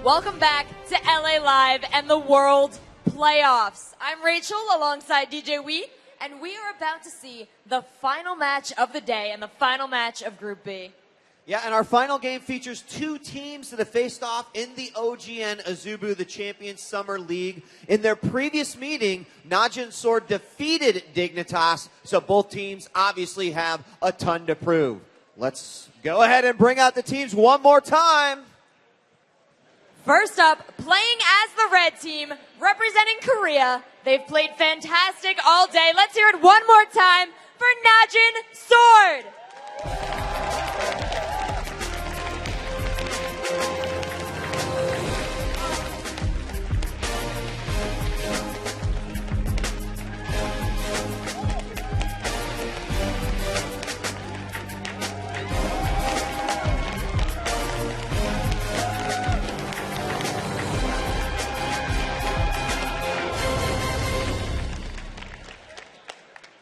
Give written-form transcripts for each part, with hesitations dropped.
Welcome back to LA Live and the World Playoffs. I'm Rachel alongside DJ Wee, and we are about to see the final match of the day and the final match of Group B. Yeah, and our final game features two teams that have faced off in the OGN Azubu, the Champions Summer League. In their previous meeting, Najin Sword defeated Dignitas, so both teams obviously have a ton to prove. Let's go ahead and bring out the teams one more time. First up, playing as the red team, representing Korea. They've played fantastic all day. Let's hear it one more time for Najin Sword.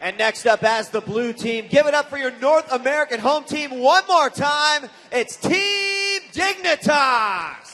And next up as the blue team, give it up for your North American home team one more time. It's Team Dignitas.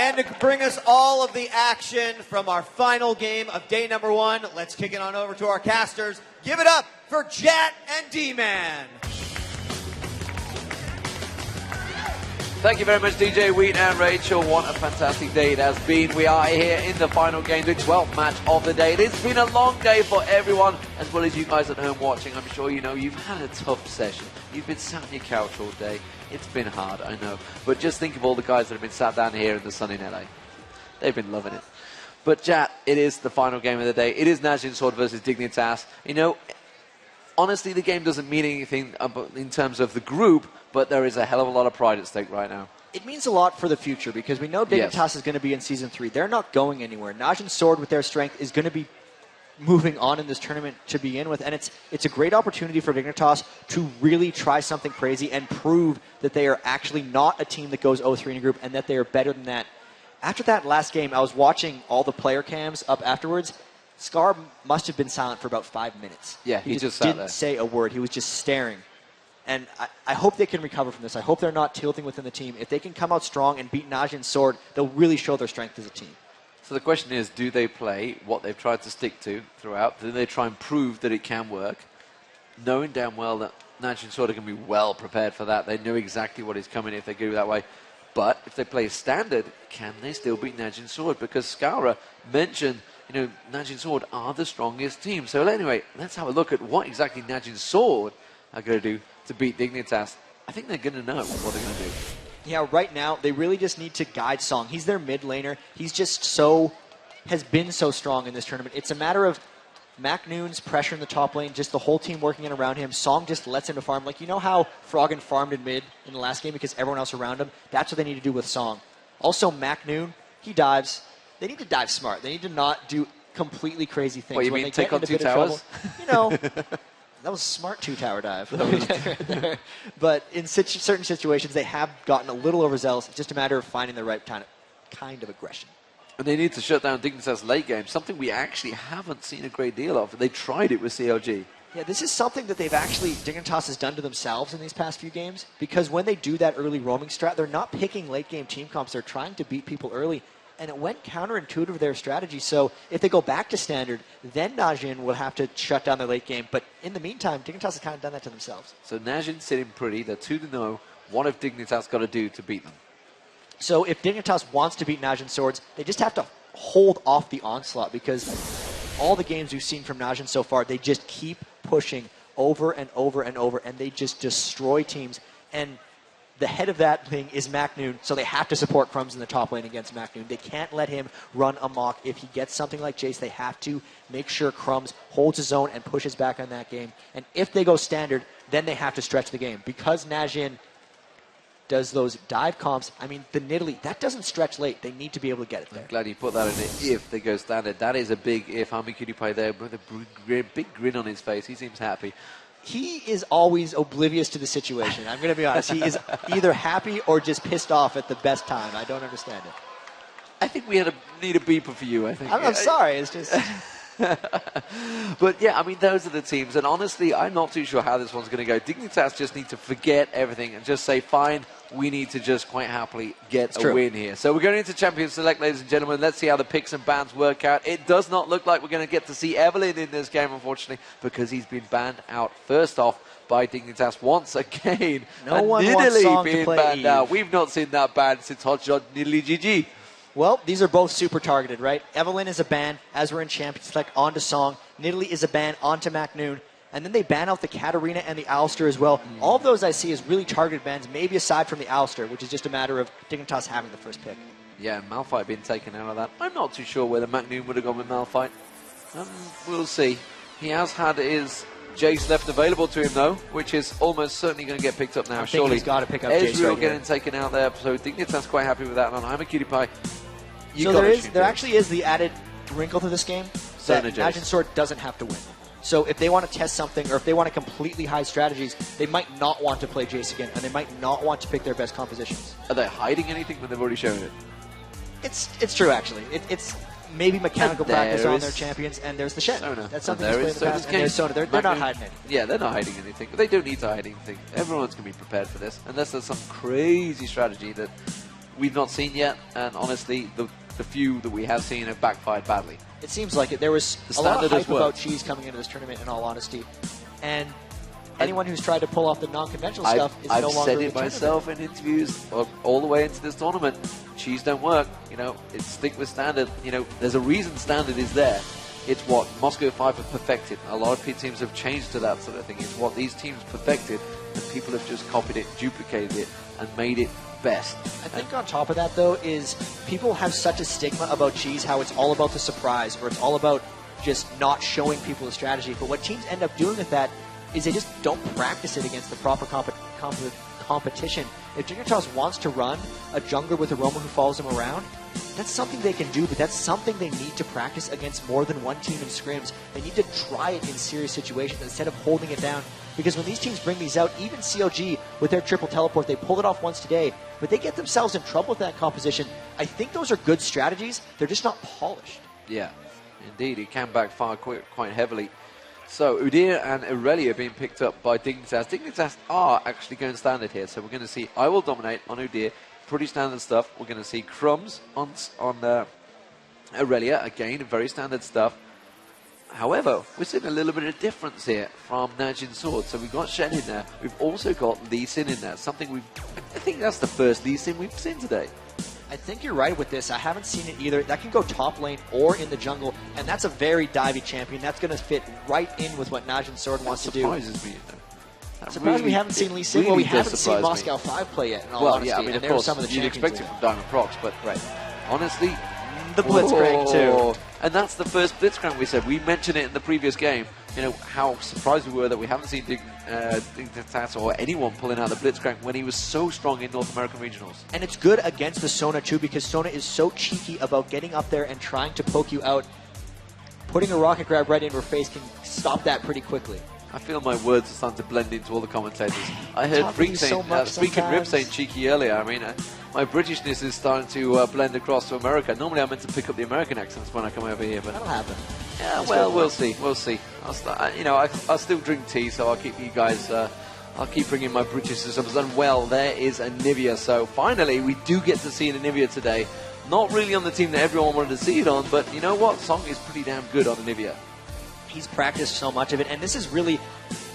And to bring us all of the action from our final game of day number one, let's kick it on over to our casters. Give it up for Jet and D-Man. Thank you very much, DJ Wheat and Rachel. What a fantastic day it has been. We are here in the final game, the 12th match of the day. It's been a long day for everyone, as well as you guys at home watching. I'm sure you know you've had a tough session. You've been sat on your couch all day. It's been hard, I know. But just think of all the guys that have been sat down here in the sun in LA. They've been loving it. But, Jat, it is the final game of the day. It is Najin Sword versus Dignitas. You know, honestly, the game doesn't mean anything in terms of the group, but there is a hell of a lot of pride at stake right now. It means a lot for the future because we know Dignitas is going to be in Season 3. They're not going anywhere. Najin Sword, with their strength, is going to be moving on in this tournament to begin with, and it's a great opportunity for Dignitas to really try something crazy and prove that they are actually not a team that goes 0-3 in a group and that they are better than that. After that last game, I was watching all the player cams up afterwards. Scar must have been silent for about 5 minutes. Yeah, he just didn't sat there. say a word. He was just staring. And I hope they can recover from this. I hope they're not tilting within the team. If they can come out strong and beat Najin Sword, they'll really show their strength as a team. So the question is, do they play what they've tried to stick to throughout? Do they try and prove that it can work? Knowing damn well that Najin Sword are going to be well prepared for that. They know exactly what is coming if they go that way. But if they play standard, can they still beat Najin Sword? Because Skara mentioned, you know, Najin Sword are the strongest team. So anyway, let's have a look at what exactly Najin Sword are going to do to beat Dignitas. I think they're going to know what they're going to do. Yeah, right now, they really just need to guide Song. He's their mid laner. He's just has been so strong in this tournament. It's a matter of MakNoon's pressure in the top lane, just the whole team working in around him. Song just lets him to farm. Like, you know how Froggen farmed in mid in the last game because everyone else around him? That's what they need to do with Song. Also, MakNoon, he dives. They need to dive smart. They need to not do completely crazy things. What, you when mean they take on 2 towers? Trouble, you know, that was a smart 2-tower dive. But in certain situations, they have gotten a little overzealous. It's just a matter of finding the right kind of aggression. And they need to shut down Dignitas' late game, something we actually haven't seen a great deal of. They tried it with CLG. Yeah, this is something that Dignitas has done to themselves in these past few games, because when they do that early roaming strat, they're not picking late game team comps. They're trying to beat people early, and it went counterintuitive to their strategy. So if they go back to standard, then Najin will have to shut down their late game. But in the meantime, Dignitas has kind of done that to themselves. So Najin sitting pretty. They're 2-0. What have Dignitas got to do to beat them? So if Dignitas wants to beat Najin Swords, they just have to hold off the onslaught, because all the games we've seen from Najin so far, they just keep pushing over and over and over, and they just destroy teams. And the head of that thing is MakNooN, so they have to support Crumbs in the top lane against MakNooN. They can't let him run amok. If he gets something like Jace, they have to make sure Crumbs holds his own and pushes back on that game. And if they go standard, then they have to stretch the game. Because Najin does those dive comps. I mean, the Nidalee, that doesn't stretch late. They need to be able to get it there. I'm glad you put that in it. If they go standard, that is a big if. Hamikudipai there with a big grin on his face. He seems happy. He is always oblivious to the situation. I'm going to be honest. He is either happy or just pissed off at the best time. I don't understand it. I think we need a beeper for you, I think. I'm sorry. It's just... But yeah, I mean, those are the teams. And honestly, I'm not too sure how this one's going to go. Dignitas just need to forget everything and just say, fine, we need to just quite happily get a win here. So we're going into Champion Select, ladies and gentlemen. Let's see how the picks and bans work out. It does not look like we're going to get to see Evelyn in this game, unfortunately, because he's been banned out first off by Dignitas once again. No one wants Song to play banned Eve. out. We've not seen that ban since Hotshot Nidalee GG. Well, these are both super targeted, right? Evelyn is a ban, as we're in Champions Select, onto Song. Nidalee is a ban, onto MakNooN. And then they ban out the Katarina and the Alistair as well. All of those I see as really targeted bans, maybe aside from the Alistair, which is just a matter of Dignitas having the first pick. Yeah, Malphite being taken out of that. I'm not too sure whether MakNooN would have gone with Malphite. We'll see. He has had his Jace left available to him, though, which is almost certainly going to get picked up now. Surely he's got to pick up Jace Ezreal right getting here. taken out there, so Dignitas quite happy with that. And I'm a cutie pie. So there actually is the added wrinkle to this game that Najin Sword doesn't have to win. So if they want to test something, or if they want to completely hide strategies, they might not want to play Jace again, and they might not want to pick their best compositions. Are they hiding anything when they've already shown it? It's true, actually. It's maybe mechanical practice on their champions, and there's the Shen. That's something that's played in the past, and there's Sona. They're not hiding anything. Yeah, they're not hiding anything, but they don't need to hide anything. Everyone's going to be prepared for this, unless there's some crazy strategy that we've not seen yet, and honestly, the few that we have seen have backfired badly. It seems like it. There was a lot of hype about Cheese coming into this tournament, in all honesty, and anyone who's tried to pull off the non-conventional stuff is no longer in the I've said it myself in interviews all the way into this tournament. Cheese don't work. You know, it's stick with standard. You know, there's a reason standard is there. It's what Moscow 5 have perfected. A lot of teams have changed to that sort of thing. It's what these teams perfected, and people have just copied it, duplicated it, and made it best. I think on top of that, though, is people have such a stigma about Cheese, how it's all about the surprise, or it's all about just not showing people the strategy. But what teams end up doing with that is they just don't practice it against the proper competition. If Dignitas wants to run a jungler with a roamer who follows him around, that's something they can do, but that's something they need to practice against more than one team in scrims. They need to try it in serious situations instead of holding it down. Because when these teams bring these out, even CLG with their triple teleport, they pulled it off once today, but they get themselves in trouble with that composition. I think those are good strategies. They're just not polished. Yeah, indeed. It can backfire quite heavily. So Udyr and Irelia being picked up by Dignitas. Dignitas are actually going standard here, so we're going to see I Will Dominate on Udyr. Pretty standard stuff. We're going to see Crumbs on Irelia. Again, very standard stuff. However, we're seeing a little bit of difference here from Najin Sword. So we've got Shen in there. We've also got Lee Sin in there. Something I think that's the first Lee Sin we've seen today. I think you're right with this. I haven't seen it either. That can go top lane or in the jungle, and that's a very divey champion. That's going to fit right in with what Najin Sword wants to do. Surprises me, though. Surprised we haven't seen Lee Sin. Well, we haven't seen Moscow 5 play yet, in all honesty. Yeah, I mean, of course, some of the you'd expect it from Diamond Procs, but honestly, the Blitzcrank too. And that's the first Blitzcrank we said. We mentioned it in the previous game, you know, how surprised we were that we haven't seen Dignitas or anyone pulling out the Blitzcrank when he was so strong in North American Regionals. And it's good against the Sona too, because Sona is so cheeky about getting up there and trying to poke you out. Putting a rocket grab right in her face can stop that pretty quickly. I feel my words are starting to blend into all the commentators. I heard Freak and Rip saying cheeky earlier. I mean, my Britishness is starting to blend across to America. Normally, I'm meant to pick up the American accents when I come over here, but that'll happen. Yeah, well, we'll see. We'll see. I'll still drink tea, so I'll keep you guys. I'll keep bringing my Britishisms. And well, there is Anivia. So finally, we do get to see an Anivia today. Not really on the team that everyone wanted to see it on, but you know what? Song is pretty damn good on Anivia. He's practiced so much of it, and this is really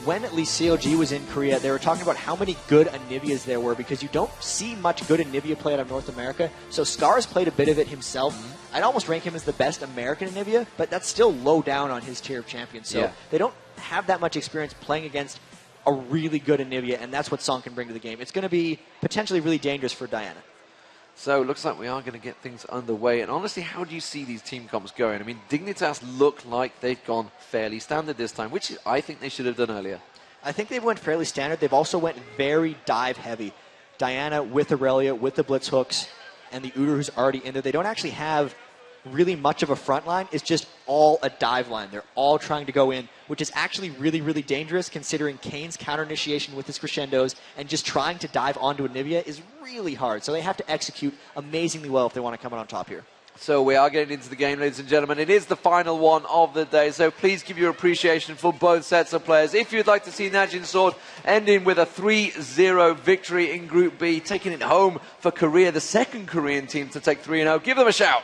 when at least COG was in Korea, they were talking about how many good Anivias there were, because you don't see much good Anivia play out of North America. So Scar's played a bit of it himself. I'd almost rank him as the best American Anivia, but that's still low down on his tier of champions. So they don't have that much experience playing against a really good Anivia, and that's what Song can bring to the game. It's going to be potentially really dangerous for Diana. So it looks like we are going to get things underway. And honestly, how do you see these team comps going? I mean, Dignitas look like they've gone fairly standard this time, which I think they should have done earlier. I think they went fairly standard. They've also went very dive heavy. Diana with Aurelia, with the Blitz hooks, and the Udyr who's already in there. They don't actually have really much of a front line. It's just all a dive line. They're all trying to go in, which is actually really, really dangerous considering Kane's counter initiation with his crescendos and just trying to dive onto Anivia is really hard. So they have to execute amazingly well if they want to come out on top here. So we are getting into the game, ladies and gentlemen. It is the final one of the day, so please give your appreciation for both sets of players. If you'd like to see Najin Sword ending with a 3-0 victory in Group B, taking it home for Korea, the second Korean team to take 3-0, give them a shout.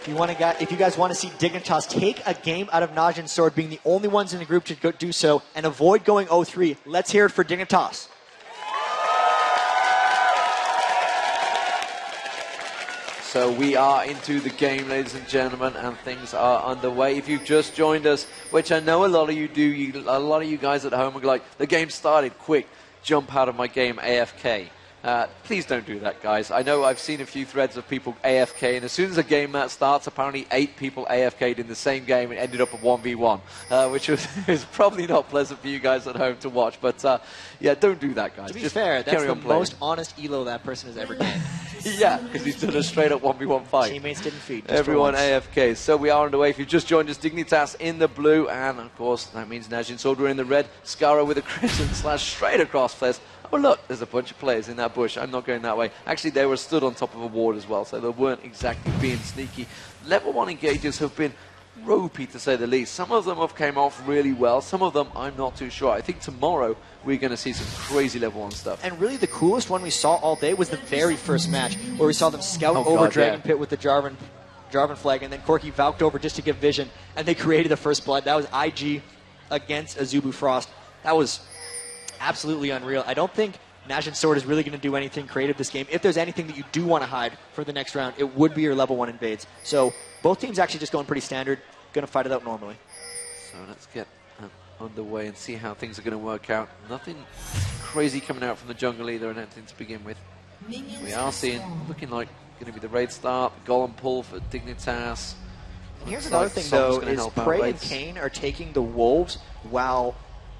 If you guys want to see Dignitas take a game out of Najin Sword, being the only ones in the group to do so, and avoid going 0-3, let's hear it for Dignitas. So we are into the game, ladies and gentlemen, and things are underway. If you've just joined us, which I know a lot of you do, a lot of you guys at home are like, the game started, quick, jump out of my game AFK. Please don't do that, guys. I know I've seen a few threads of people AFK, and as soon as a game match starts, apparently 8 people AFK'd in the same game and ended up a 1v1, which is probably not pleasant for you guys at home to watch. But yeah, don't do that, guys. To be Just fair, that's the playing. most honest elo that person has ever done. Yeah, because he's done a straight-up 1v1 fight. Teammates didn't feed. Everyone AFK. So we are underway. If you've just joined us, Dignitas in the blue, and of course that means Najin Sword in the red. Scara with a crescent slash straight across players. Oh look, there's a bunch of players in that bush. I'm not going that way. Actually, they were stood on top of a ward as well, so they weren't exactly being sneaky. Level 1 engages have been ropey, to say the least. Some of them have came off really well. Some of them, I'm not too sure. I think tomorrow we're going to see some crazy level 1 stuff. And really the coolest one we saw all day was the very first match, where we saw them scout over Dragon Pit with the Jarvan flag, and then Corki valked over just to give vision, and they created the first blood. That was IG against Azubu Frost. That was absolutely unreal. I don't think Najin Sword is really going to do anything creative this game. If there's anything that you do want to hide for the next round, it would be your level 1 invades. So both teams actually just going pretty standard, going to fight it out normally. So let's get underway and see how things are going to work out. Nothing crazy coming out from the jungle either, and anything to begin with. We are seeing, looking like going to be the raid start, golem pull for Dignitas. Here's another thing though, is Prey and Kane are taking the wolves while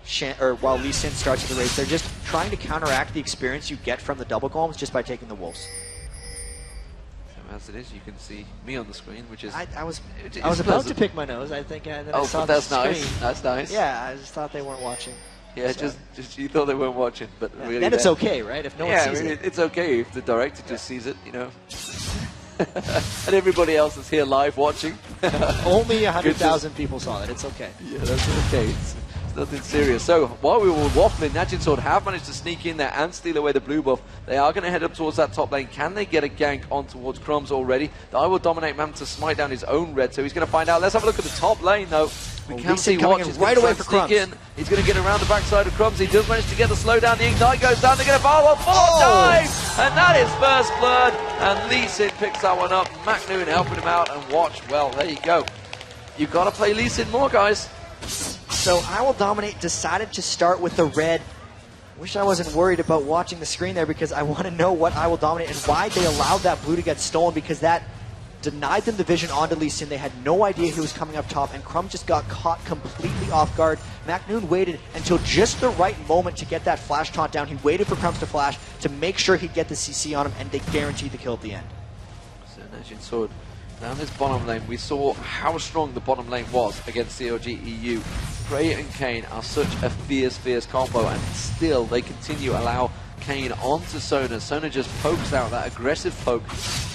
Lee Sin starts the race. They're just trying to counteract the experience you get from the double golems just by taking the wolves. So as it is, you can see me on the screen, which is... I was about to pick my nose, I think. And then I saw that's the nice. screen. That's nice. Yeah, I just thought they weren't watching. Yeah, so. just you thought they weren't watching, but yeah, really... Then it's okay, right? If no one sees it. It's okay if the director just sees it, you know. And everybody else is here live watching. Only 100,000 people saw it. It's okay. Yeah, that's okay. It's nothing serious. So while we were waffling, Najin Sword have managed to sneak in there and steal away the blue buff. They are going to head up towards that top lane. Can they get a gank on towards Crumbs already? I will dominate man to smite down his own red, so he's going to find out. Let's have a look at the top lane though. We can see Watch is right away for Crumbs. He's going to get around the backside of Crumbs. He does manage to get the slowdown. The ignite goes down. They're going to follow up. Dive! And that is first blood. And Lee Sin picks that one up. MakNooN helping him out. And Watch, well, there you go. You've got to play Lee Sin more, guys. So I Will Dominate decided to start with the red. Wish I wasn't worried about watching the screen there, because I want to know what I Will Dominate and why they allowed that blue to get stolen, because that denied them the vision onto Lee Sin. They had no idea he was coming up top, and Crumb just got caught completely off guard. MakNooN waited until just the right moment to get that flash taunt down. He waited for Crumbs to flash to make sure he'd get the CC on him, and they guaranteed the kill at the end. So Najin Sword down this bottom lane. We saw how strong the bottom lane was against COG EU. Prey and Kane are such a fierce combo, and still they continue to allow Kane onto Sona. Sona just pokes out that aggressive poke,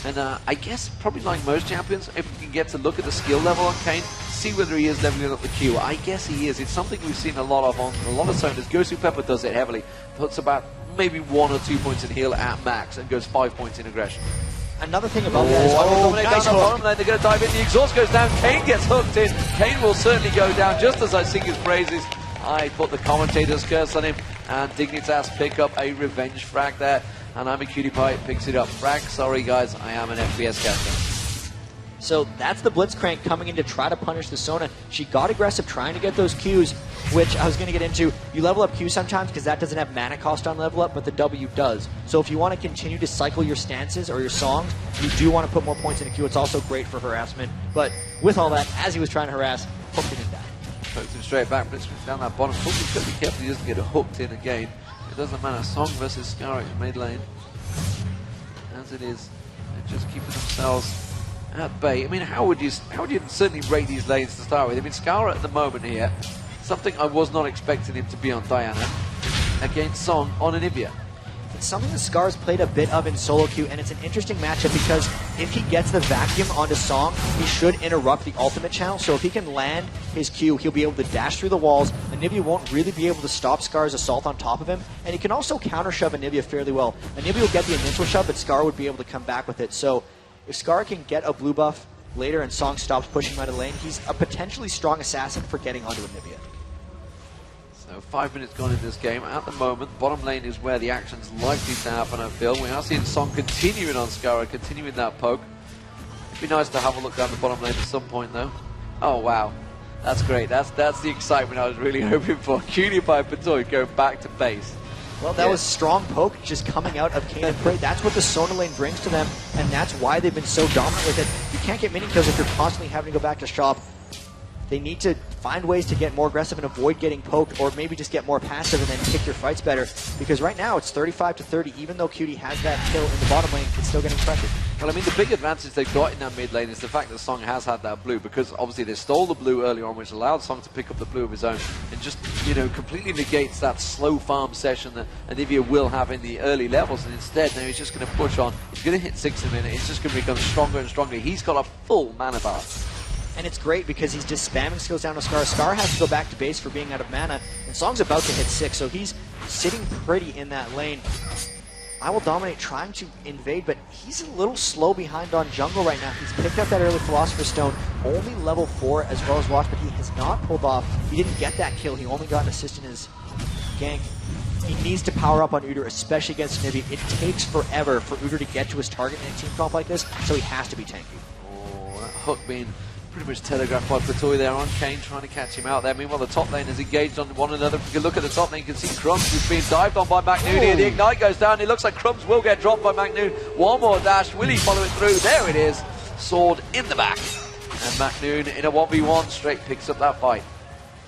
and I guess probably like most champions, if we can get to look at the skill level on Kane, see whether he is leveling up the Q. I guess he is. It's something we've seen a lot of on a lot of Sonas. Gosu Pepper does it heavily, puts about maybe 1 or 2 points in heal at max, and goes 5 points in aggression. Another thing about that is nice hook. They're going to dive in. The exhaust goes down. Kane gets hooked in. Kane will certainly go down just as I sing his praises. I put the commentator's curse on him, and Dignitas pick up a revenge frag there, and I'm a cutie pie, picks it up. Frag, sorry guys, I am an FPS caster. So that's the Blitzcrank coming in to try to punish the Sona. She got aggressive trying to get those Qs, which I was going to get into. You level up Q sometimes because that doesn't have mana cost on level up, but the W does. So if you want to continue to cycle your stances or your songs, you do want to put more points in a Q. It's also great for harassment. But with all that, as he was trying to harass, hooked him in that. Pokes him straight back, but down that bottom. Corki's got to be careful he doesn't get hooked in again. It doesn't matter. Song versus Scar mid lane. As it is, they're just keeping themselves at bay. I mean, how would you certainly rate these lanes to start with? I mean, Scar at the moment here, something I was not expecting him to be on Diana, against Song on Anivia. It's something that Scar's played a bit of in solo queue, and it's an interesting matchup because if he gets the vacuum onto Song, he should interrupt the ultimate channel. So if he can land his Q, he'll be able to dash through the walls. Anivia won't really be able to stop Scar's assault on top of him, and he can also counter shove Anivia fairly well. Anivia will get the initial shove, but Scar would be able to come back with it. So if Scar can get a blue buff later and Song stops pushing him out of lane, he's a potentially strong assassin for getting onto Anivia. So 5 minutes gone in this game. At the moment, bottom lane is where the action's likely to happen, I feel. We are seeing Song continuing on Scar, continuing that poke. It'd be nice to have a look down the bottom lane at some point, though. Oh, wow. That's great. That's the excitement I was really hoping for. Cutie by Patoy going back to base. Well, that was strong poke just coming out of Kane and Prey. That's what the Sona lane brings to them, and that's why they've been so dominant with it. You can't get mini kills if you're constantly having to go back to shop. They need to find ways to get more aggressive and avoid getting poked, or maybe just get more passive and then pick your fights better. Because right now it's 35-30. Even though Cutie has that kill in the bottom lane, it's still getting pressured. Well, I mean, the big advantage they've got in that mid lane is the fact that Song has had that blue, because obviously they stole the blue early on, which allowed Song to pick up the blue of his own, and just, you know, completely negates that slow farm session that Anivia will have in the early levels. And instead, now he's just going to push on. He's going to hit 6 in a minute. It's just going to become stronger and stronger. He's got a full mana bar. And it's great because he's just spamming skills down to Scar. Scar has to go back to base for being out of mana, and Song's about to hit 6, so he's sitting pretty in that lane. I Will Dominate trying to invade, but he's a little slow behind on jungle right now. He's picked up that early Philosopher's Stone, only level 4 as well as Watch, but he has not pulled off. He didn't get that kill. He only got an assist in his gank. He needs to power up on Udyr, especially against Anivia. It takes forever for Udyr to get to his target in a team comp like this, so he has to be tanky. Oh, that hook being pretty much telegraphed by Patoy there on Kane, trying to catch him out there. Meanwhile, the top lane is engaged on one another. If you can look at the top lane, you can see Crumbs who's being dived on by MakNooN here. The Ignite goes down. It looks like Crumbs will get dropped by MakNooN. One more dash. Will he follow it through? There it is. Sword in the back. And MakNooN in a 1v1 straight picks up that fight.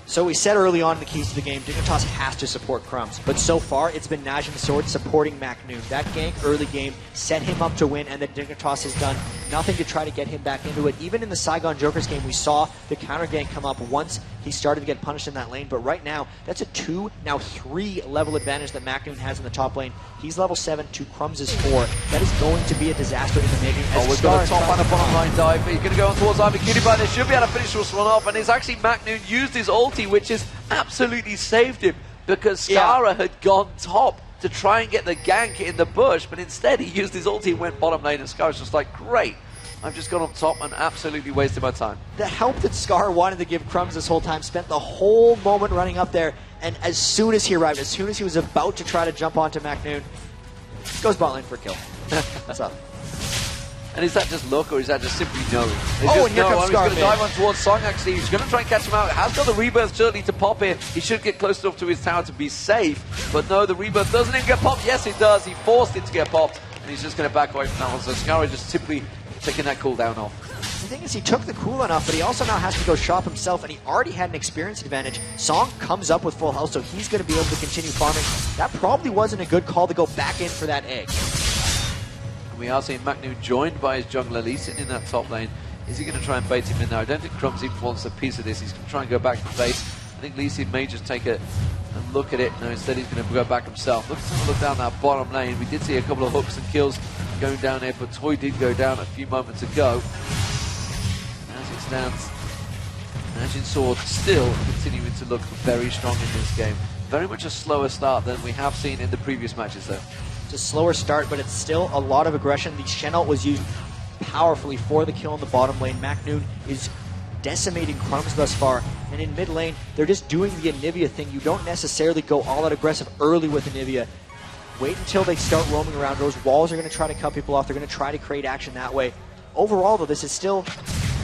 So we said early on in the keys to the game, Dignitas has to support Crumbs. But so far, it's been Najin Sword supporting MakNooN. That gank early game set him up to win, and then Dignitas has done nothing to try to get him back into it. Even in the Saigon Jokers game, we saw the counter gank come up once he started to get punished in that lane. But right now, that's a 2, now 3 level advantage that MakNooN has in the top lane. He's level 7 to Crumbs is 4. That is going to be a disaster in the making. Oh, we've got a top and a bottom line dive. He's going to go on towards Ivy Cutie, but they should be able to finish this one off. And it's actually MakNooN used his ulti, which has absolutely saved him, because Skara had gone top to try and get the gank in the bush, but instead he used his ulti and went bottom lane, and Skara's just like, great, I've just gone up top and absolutely wasted my time. The help that Scar wanted to give Crumbs this whole time, spent the whole moment running up there, and as soon as he arrived, as soon as he was about to try to jump onto MakNooN, goes bot lane for a kill. That's up. And is that just luck, or is that just simply knowing? Oh, and here comes Scar. He's going to dive on towards Song, actually. He's going to try and catch him out. Has got the rebirth certainly to pop here. He should get close enough to his tower to be safe. But no, the rebirth doesn't even get popped. Yes, it does. He forced it to get popped. And he's just going to back away from that one. So Scar just simply taking that cooldown off. The thing is, he took the cooldown off, but he also now has to go shop himself, and he already had an experience advantage. Song comes up with full health, so he's going to be able to continue farming. That probably wasn't a good call to go back in for that egg. We are seeing MakNooN joined by his jungler Lee sitting in that top lane. Is he going to try and bait him in now? I don't think Crumbs even wants a piece of this. He's going to try and go back to base. I think Lee may just take a look at it. No, instead he's going to go back himself. Let's have a look down that bottom lane. We did see a couple of hooks and kills going down here, but Toy did go down a few moments ago. As it stands, Najin Sword still continuing to look very strong in this game. Very much a slower start than we have seen in the previous matches, though. It's a slower start, but it's still a lot of aggression. The Shen ult was used powerfully for the kill in the bottom lane. MakNooN is decimating Crumbs thus far, and in mid lane, they're just doing the Anivia thing. You don't necessarily go all out aggressive early with Anivia. Wait until they start roaming around. Those walls are going to try to cut people off. They're going to try to create action that way. Overall, though, this is still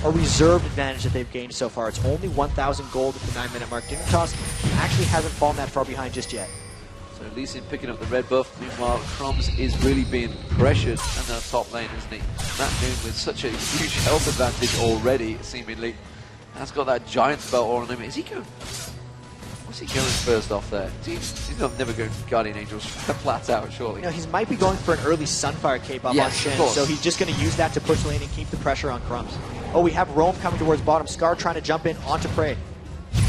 a reserved advantage that they've gained so far. It's only 1,000 gold at the 9-minute mark. Dignitas actually hasn't fallen that far behind just yet. So Lee Sin picking up the red buff. Meanwhile, Crumbs is really being pressured in that top lane, isn't he? MakNooN with such a huge health advantage already, seemingly. Has got that giant spell on him. Is he going? What's he going first off there? He's not never going Guardian Angels flat out, surely. You know, he might be going for an early Sunfire cape up on Shin, so he's just going to use that to push lane and keep the pressure on Crumbs. Oh, we have Roam coming towards bottom. Scar trying to jump in onto Prey.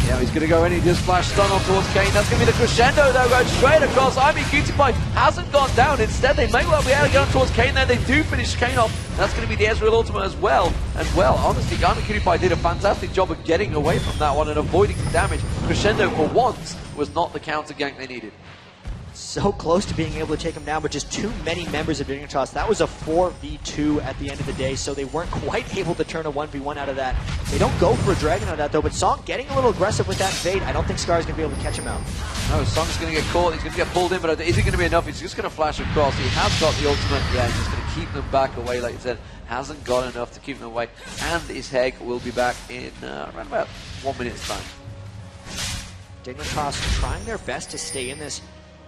Yeah, he's going to go in. He just flash stun on towards Kane. That's going to be the crescendo, though, going straight across. Cutie Pie hasn't gone down. Instead, they may well be able to get on towards Kane there. They do finish Kane off. That's going to be the Ezreal ultimate as well. And well, honestly, Cutie Pie did a fantastic job of getting away from that one and avoiding the damage. Crescendo, for once, was not the counter gank they needed. So close to being able to take him down, but just too many members of Dignitas. That was a 4v2 at the end of the day, so they weren't quite able to turn a 1v1 out of that. They don't go for a dragon out of that, though, but Song getting a little aggressive with that invade. I don't think Scar is going to be able to catch him out. No, Song's going to get caught. He's going to get pulled in, but is it going to be enough? He's just going to flash across. He has got the ultimate. Yeah, he's just going to keep them back away, like you said. Hasn't got enough to keep them away. And his Heg will be back in around about 1 minute's time. Dignitas trying their best to stay in this.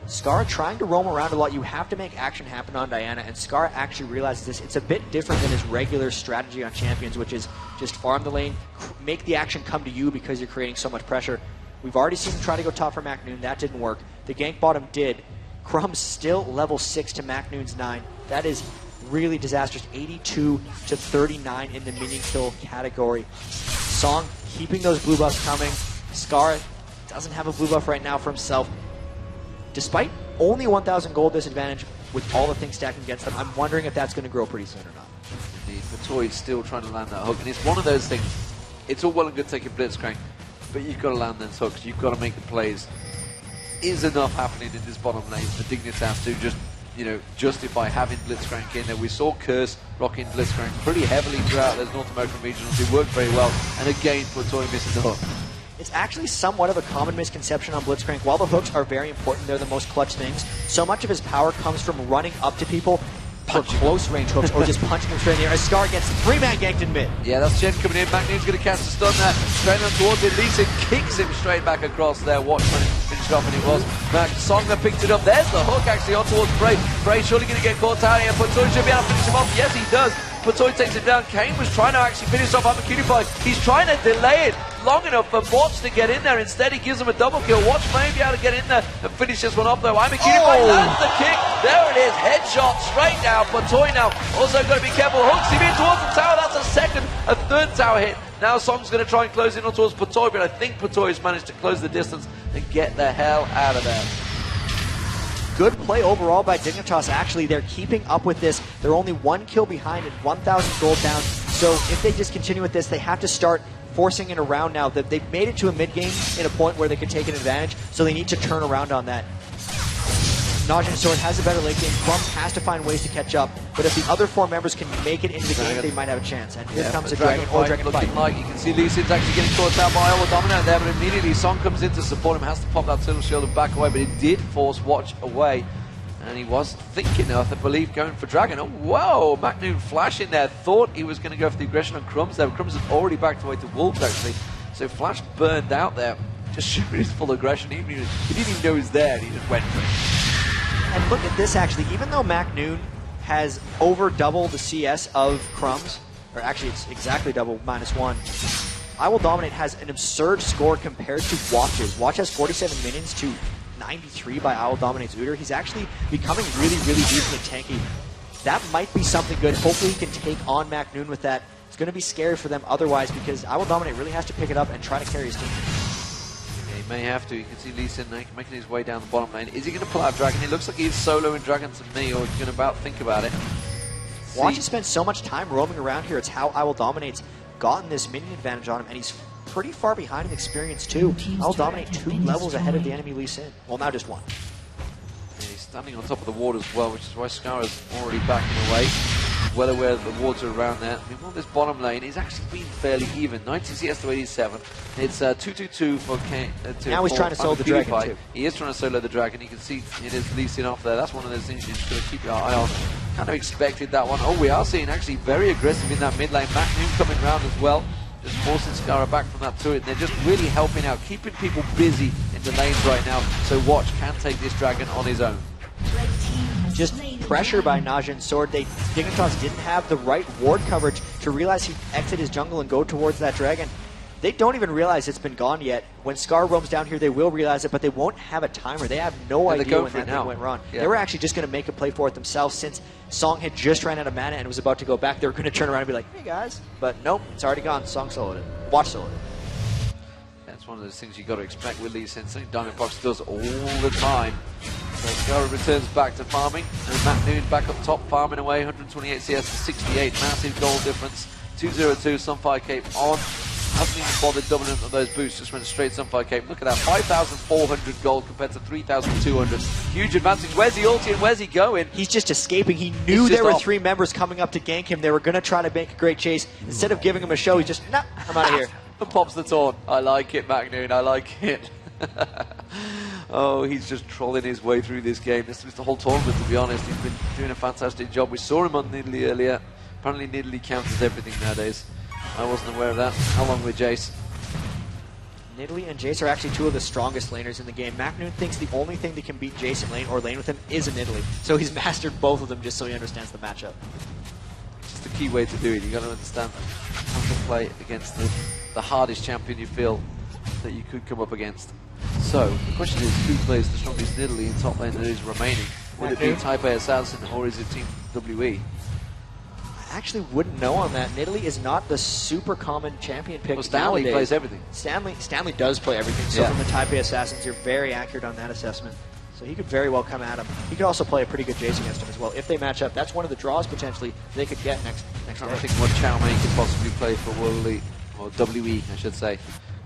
Scar trying to roam around a lot. You have to make action happen on Diana, and Scar actually realizes this. It's a bit different than his regular strategy on champions, which is just farm the lane, make the action come to you because you're creating so much pressure. We've already seen him try to go top for MakNooN. That didn't work. The gank bottom did. Crumbs still level 6 to MakNoon's 9. That is really disastrous. 82 to 39 in the minion kill category. Song keeping those blue buffs coming. Scar doesn't have a blue buff right now for himself. Despite only 1,000 gold disadvantage with all the things stacking against them, I'm wondering if that's going to grow pretty soon or not. Indeed, Matoy is still trying to land that hook, and it's one of those things. It's all well and good taking Blitzcrank, but you've got to land those hooks. You've got to make the plays. Is enough happening in this bottom lane for Dignitas to just, you know, justify having Blitzcrank in there? We saw Curse rocking Blitzcrank pretty heavily throughout those North American regionals. It worked very well, and again, Matoy missing the hook. It's actually somewhat of a common misconception on Blitzcrank. While the hooks are very important, they're the most clutch things, so much of his power comes from running up to people for close range hooks or just punching them straight in the air. As Scar gets 3-man ganked in mid. Yeah, that's Jen coming in. MakNoon's going to cast a stun there. Straight on towards it. Lee Sin kicks him straight back across there. Watch when it finished off, and it was Song that picked it up. There's the hook actually on towards Bray. Bray surely going to get caught out here. Patoy should be able to finish him off. Yes, he does. Patoy takes him down. Kane was trying to actually finish off Cutie Pie. He's trying to delay it long enough for Watch to get in there. Instead, he gives him a double kill. Watch may be able to get in there and finish this one off, though. Cutie Pie lands the kick. There it is. Headshot straight down. Patoy now also got to be careful. Hooks him in towards the tower. That's a third tower hit. Now Song's going to try and close in on towards Patoy, but I think Patoy has managed to close the distance and get the hell out of there. Good play overall by Dignitas. Actually, they're keeping up with this. They're only 1 kill behind and 1,000 gold down. So if they just continue with this, they have to start forcing it around now. They've made it to a mid-game in a point where they could take an advantage, so they need to turn around on that. Najin Sword has a better late game. Crumbs has to find ways to catch up, but if the other 4 members can make it into the game, they might have a chance. And here comes a Dragon or Dragon looking Fight. like you can see Lee Sin's actually getting caught out by Owl Dominant there, but immediately Song comes in to support him, has to pop that Turtle Shield and back away, but it did force Watch away. And he was thinking, I believe, going for Dragon. Oh, whoa! MakNooN flashing there. Thought he was going to go for the aggression on Crumbs there. Crumbs had already backed away to Wolves, actually. So Flash burned out there. Just shooting his full aggression. He didn't even know he was there, and he just went for it. And look at this, actually. Even though MakNooN has over double the CS of Crumbs, or actually it's exactly double, -1, I Will Dominate has an absurd score compared to Watch's. Watch has 47 minions to 93 by Owl Dominate's Udyr. He's actually becoming really, really decently tanky. That might be something good. Hopefully he can take on MakNooN with that. It's going to be scary for them otherwise because Owl Dominate really has to pick it up and try to carry his team. Yeah, he may have to. You can see Lee Sin making his way down the bottom lane. Is he going to pull out Dragon? It looks like he's soloing Dragon to me, or he's going to about think about it. Watch, he spent so much time roaming around here. It's how Owl Dominate's gotten this minion advantage on him, and he's pretty far behind in experience too. I'll dominate 2 levels ahead of the enemy Lee Sin. Well, now just 1. And he's standing on top of the ward as well, which is why Scar's already backing away. Well aware that the wards are around there. Meanwhile, this bottom lane is actually been fairly even. 90 CS to 87. It's 2-2-2 for Kane. Now he's trying to solo the Dragon too. He is trying to solo the Dragon. You can see it is Lee Sin off there. That's one of those things you're just going to keep your eye on. Kind of expected that one. Oh, we are seeing actually very aggressive in that mid lane. MakNooN coming around as well. Just forcing Scara back from that turret. They're just really helping out, keeping people busy in the lanes right now. So Watch can take this Dragon on his own. Just pressure by Najin Sword. Dignitas didn't have the right ward coverage to realize he'd exit his jungle and go towards that Dragon. They don't even realize it's been gone yet. When Scar roams down here, they will realize it, but they won't have a timer. They have no idea when that thing went wrong. Yeah. They were actually just going to make a play for it themselves since Song had just ran out of mana and was about to go back. They were going to turn around and be like, hey guys. But nope, it's already gone. Song soloed it. Watch soloed it. That's one of those things you got to expect with Lee Sin. Something Diamond Fox does all the time. So Scar returns back to farming, and MakNooN back up top, farming away, 128 CS to 68, massive goal difference, 202, Sunfire Cape on. Hasn't even bothered doubling up those boosts, just went straight Sunfire Cape. Look at that, 5,400 gold compared to 3,200. Huge advantage. Where's the ulti and where's he going? He's just escaping. He knew there were 3 members coming up to gank him. They were going to try to make a great chase. Instead of giving him a show, he's just, nah, I'm out of here. And pops the taunt. I like it, MakNooN, I like it. Oh, he's just trolling his way through this game. This was the whole tournament, to be honest. He's been doing a fantastic job. We saw him on Nidalee earlier. Apparently Nidalee counters everything nowadays. I wasn't aware of that. How long with Jace? Nidalee and Jace are actually 2 of the strongest laners in the game. MakNooN thinks the only thing that can beat Jace in lane or lane with him is a Nidalee. So he's mastered both of them just so he understands the matchup. It's just the key way to do it. You got to understand how to play against the hardest champion you feel that you could come up against. So the question is, who plays the strongest Nidalee in top lane that is remaining? Would it be Type A Assassin or is it Team WE? I actually wouldn't know on that. Nidalee is not the super common champion pick. Well, Stanley nowadays. plays everything. Stanley does play everything. So from the Type A Assassins, you're very accurate on that assessment. So he could very well come at him. He could also play a pretty good Jace against him as well. If they match up, that's one of the draws potentially they could get next day. I think what Chow Mei could possibly play for World Elite, or WE, I should say.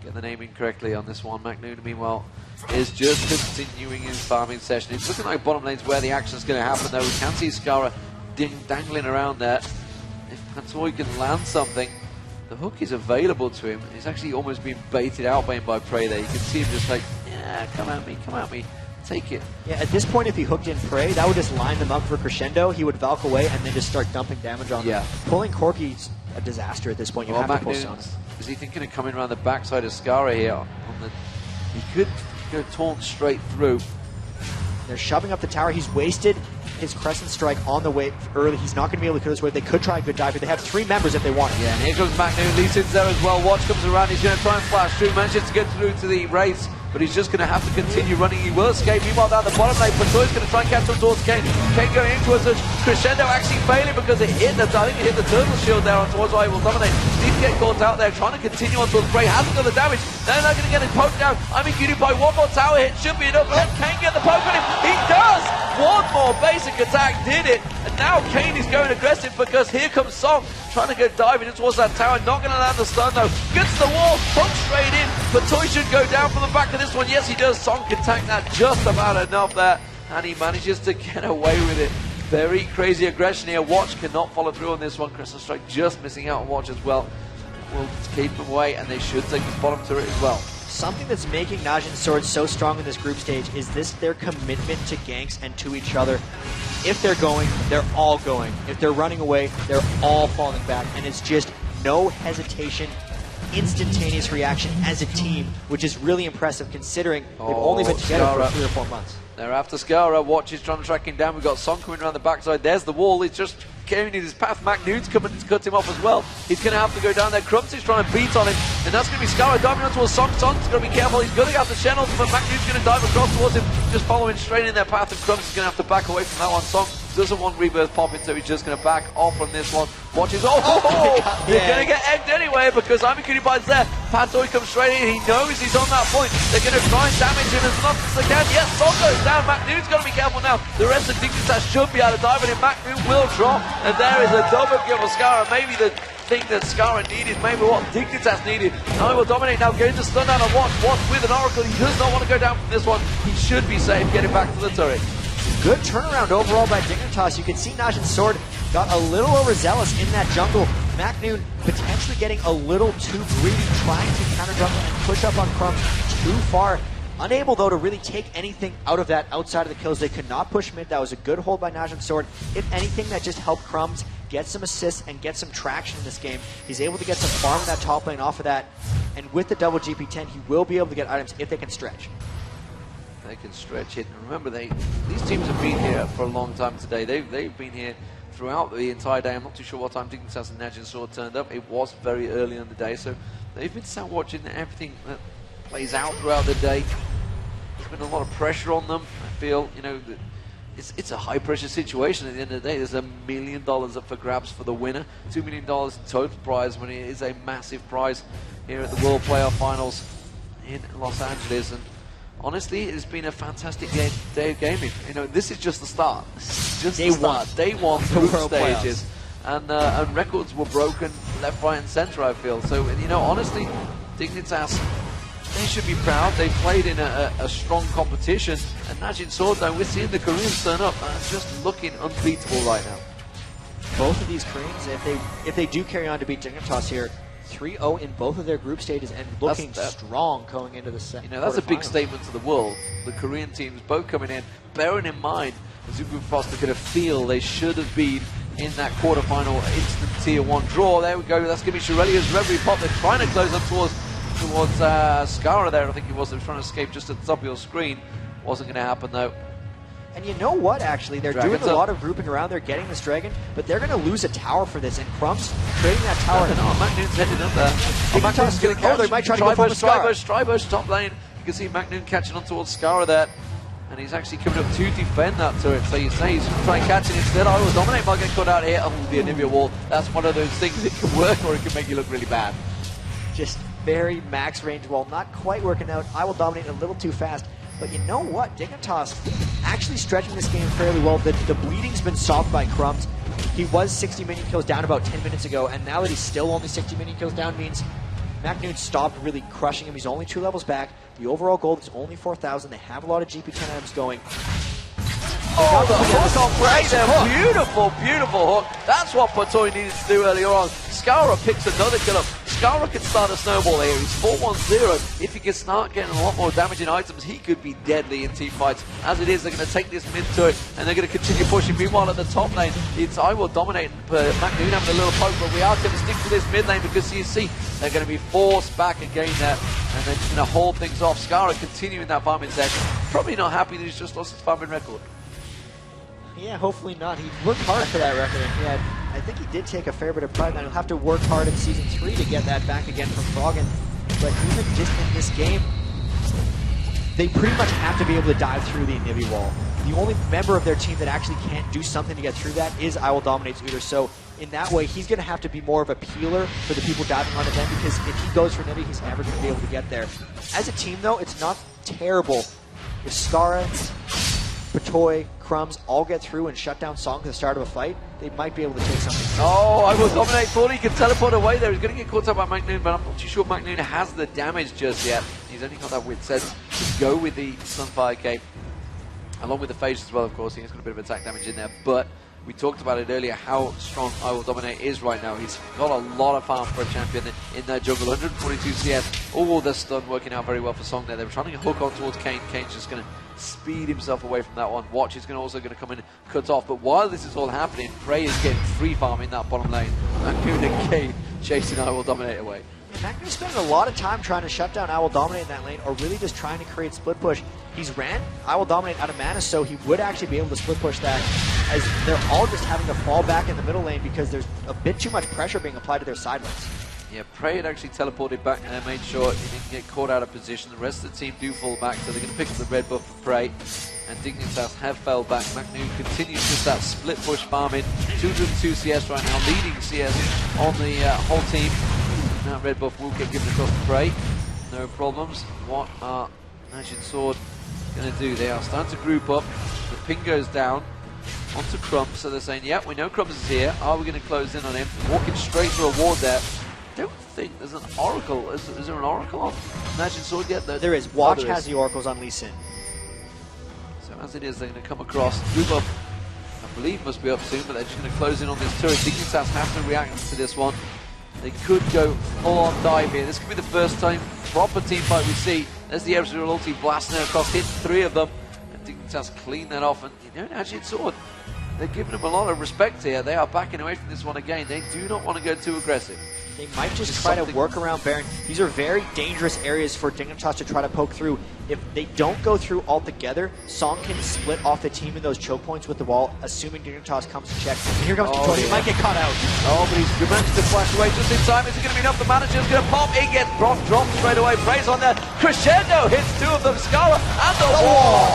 Get the naming correctly on this one. MakNooN, meanwhile, is just continuing his farming session. It's looking like bottom lane's where the action's going to happen, though. We can see Skara dangling around there. If Pantoy can land something, the hook is available to him. He's actually almost been baited out by him by Prey there. You can see him just like, yeah, come at me, take it. Yeah, at this point, if he hooked in Prey, that would just line them up for Crescendo. He would Valk away and then just start dumping damage on them. Pulling Corki's a disaster at this point. You have to pull Sona. Is he thinking of coming around the backside of Skara here? He could go taunt straight through. They're shoving up the tower. He's wasted his Crescent Strike on the way early. He's not going to be able to kill this wave. They could try a good dive, but they have 3 members if they want it. Yeah, and here comes MakNooN. Lee Sin's there as well. Watch comes around. He's going to try and flash through. Manages to get through to the race, but he's just going to have to continue running. He will escape. Meanwhile, down the bottom lane, Pantoy's going to try and catch him towards Kane. Kane going in towards us. Crescendo actually failing because it hit the, I think it hit the turtle shield there on towards why he will dominate. Need to get caught out there, trying to continue on towards Prey. Hasn't got the damage. They're not going to get his poke down. I'm included by one more tower hit. Should be enough. Let Kane get the poke on him. He does! One more basic attack did it. And now Kane is going aggressive because here comes Song trying to go diving towards that tower. Not going to land the stun though. Gets the wall, hook straight in. But Toy should go down from the back of this one. Yes, he does. Song can tank that just about enough there. And he manages to get away with it. Very crazy aggression here. Watch cannot follow through on this one. Crescent Strike just missing out on Watch as well. Will keep him away, and they should take this bottom turret as well. Something that's making Najin Sword so strong in this group stage is their commitment to ganks and to each other. If they're going, they're all going. If they're running away, they're all falling back. And it's just no hesitation, instantaneous reaction as a team, which is really impressive considering they've only been together for 3 or 4 months. They're after Skara. Watch is trying to track him down. We've got Song coming around the backside. There's the wall. He's just carrying in his path. MakNooN's coming to cut him off as well. He's going to have to go down there. Crumbs is trying to beat on him. And that's going to be Skara diving onto a Song. Song's going to be careful. He's going to have the channels, but MakNooN's going to dive across towards him. Just following straight in their path. And Crumbs is going to have to back away from that one. Song doesn't want Rebirth popping, so he's just going to back off from this one. Watches. He's going to get egged anyway because I'm Dignitas there. Pantoy comes straight in. He knows he's on that point. They're going to try and damage him as much as they can. Yes, Song goes down. MakNooN's got to be careful now. The rest of Dignitas should be able to dive, and MakNooN will drop. And there is a double kill for Skara. Maybe the thing that Skara needed, maybe what Dignitas needed. Now he will dominate. Now going to stun down on Watch. Watch with an Oracle. He does not want to go down from this one. He should be safe getting back to the turret. Good turnaround overall by Dignitas. You can see Najin Sword got a little overzealous in that jungle. MakNooN potentially getting a little too greedy, trying to counter jungle and push up on Crumbs too far. Unable, though, to really take anything out of that outside of the kills. They could not push mid. That was a good hold by Najin Sword. If anything, that just helped Crumbs get some assists and get some traction in this game. He's able to get some farm in that top lane off of that. And with the double GP10, he will be able to get items if they can stretch. They can stretch it. And remember, these teams have been here for a long time today. They've been here throughout the entire day. I'm not too sure what time Dignitas and Najin Sword turned up. It was very early in the day, so they've been sat watching everything that plays out throughout the day. There's been a lot of pressure on them. I feel, you know, that it's a high pressure situation at the end of the day. There's $1 million up for grabs for the winner, $2 million in total prize money. It is a massive prize here at the World Playoff Finals in Los Angeles. And honestly, it's been a fantastic day of gaming. You know, this is just the start. This is just Day the start. one. Day one, The group World stages. And records were broken left, right, and center, I feel. So, you know, honestly, Dignitas, they should be proud. They played in a strong competition. And Najin Sword, though, we're seeing the Koreans turn up and just looking unbeatable right now. Both of these Koreans, if they do carry on to beat Dignitas here, 3-0 in both of their group stages and looking strong going into the second. You know, that's a big statement to the world. The Korean teams both coming in, bearing in mind, Azubu Frost are going to feel they should have been in that quarterfinal instant tier 1 draw. There we go. That's going to be Shirelia's Reverie Pop. They're trying to close up towards Skara there. I think it was. They're trying to escape just at the top of your screen. Wasn't going to happen though. And you know what, actually? They're Dragon's doing a up. lot of grouping around. They're getting this Dragon, but they're going to lose a tower for this. And Crump's trading that tower. MakNoon's heading up there. MakNoon's going to catch. Oh, they might try to go for the Strybo's top lane. You can see MakNoon catching on towards Skara there. And he's actually coming up to defend that turret. So you say he's trying to catch it instead. I will dominate, might get cut out here. Oh, the Anivia wall. That's one of those things. It can work or it can make you look really bad. Just very max range wall. Not quite working out. I will dominate a little too fast. But you know what? Dignitas actually stretching this game fairly well. The bleeding's been solved by Crumbs. He was 60 minion kills down about 10 minutes ago, and now that he's still only 60 minion kills down means MakNoon stopped really crushing him. He's only 2 levels back. The overall gold is only 4,000. They have a lot of GP10 items going. Oh, the hook on Bray there. Beautiful, beautiful hook. That's what Patoy needed to do earlier on. Skara picks another kill up. Skara can start a snowball here. He's 4-1-0. If he can start getting a lot more damaging items, he could be deadly in team fights. As it is, they're going to take this mid turret and they're going to continue pushing. Meanwhile, at the top lane, it's I will dominate. MakNoon having a little poke, but we are going to stick to this mid lane because you see they're going to be forced back again there. And they're just going to hold things off. Skara continuing that farming session. Probably not happy that he's just lost his farming record. Yeah, hopefully not. He worked hard for that record. Yeah, I think he did take a fair bit of pride, and he'll have to work hard in Season 3 to get that back again from Froggen. But even just in this game, they pretty much have to be able to dive through the Anivia wall. The only member of their team that actually can't do something to get through that is I Will Dominate's Uter. So in that way, he's going to have to be more of a peeler for the people diving onto them, because if he goes for Anivia, he's never going to be able to get there. As a team, though, it's not terrible. If Skara, Patoy, Crumbs all get through and shut down Song at the start of a fight, they might be able to take something. Oh, I Will Dominate. Thought he could teleport away there. He's going to get caught up by MakNoon, but I'm not too sure MakNoon has the damage just yet. He's only got that with sense to go with the Sunfire Cape, along with the phase as well, of course. He's got a bit of attack damage in there, but we talked about it earlier, how strong I Will Dominate is right now. He's got a lot of farm for a champion in that jungle. 142 CS. Oh, the stun working out very well for Song there. They were trying to hook on towards Kane. Kane's just going to speed himself away from that one. Watch is also going to come in and cut off. But while this is all happening, Prey is getting free farm in that bottom lane. MakNoon and Kane chasing I Will Dominate away. MakNoon's spending a lot of time trying to shut down I Will Dominate in that lane, or really just trying to create split push. He's ran I Will Dominate out of mana, so he would actually be able to split push that, as they're all just having to fall back in the middle lane because there's a bit too much pressure being applied to their side lanes. Yeah, Prey had actually teleported back and made sure he didn't get caught out of position. The rest of the team do fall back, so they're going to pick up the red buff for Prey. And Dignitas have fell back. MakNoon continues just that split push farming. 202 CS right now, leading CS on the whole team. Now red buff will get given across to Prey. No problems. What are Najin Sword going to do? They are starting to group up. The ping goes down onto Crumbs, so they're saying, yeah, we know Crumbs is here. Are we going to close in on him? Walking straight through a ward there. I don't think there's an Oracle. Is there an Oracle on Najin Sword yet? There is. Watch has the Oracles on Lee Sin. So as it is, they're going to come across. Group up, I believe, must be up soon, but they're just going to close in on this turret. Dignitas have to react to this one. They could go full-on dive here. This could be the first time proper team fight we see. There's the Ezreal ulti blasting across, hit 3 of them. And Dignitas clean that off. And you know, Najin Sword, they're giving him a lot of respect here. They are backing away from this one again. They do not want to go too aggressive. They might just try to work around Baron. These are very dangerous areas for Dignitas to try to poke through. If they don't go through altogether, Song can split off the team in those choke points with the wall, assuming Dignitas comes to check. And here comes Tutorial. He might get caught out. Oh, but he's managed to flash away just in time. Is it going to be enough? The manager's going to pop. It gets dropped straight away. Praise on there. Crescendo hits two of them. Scala and the wall.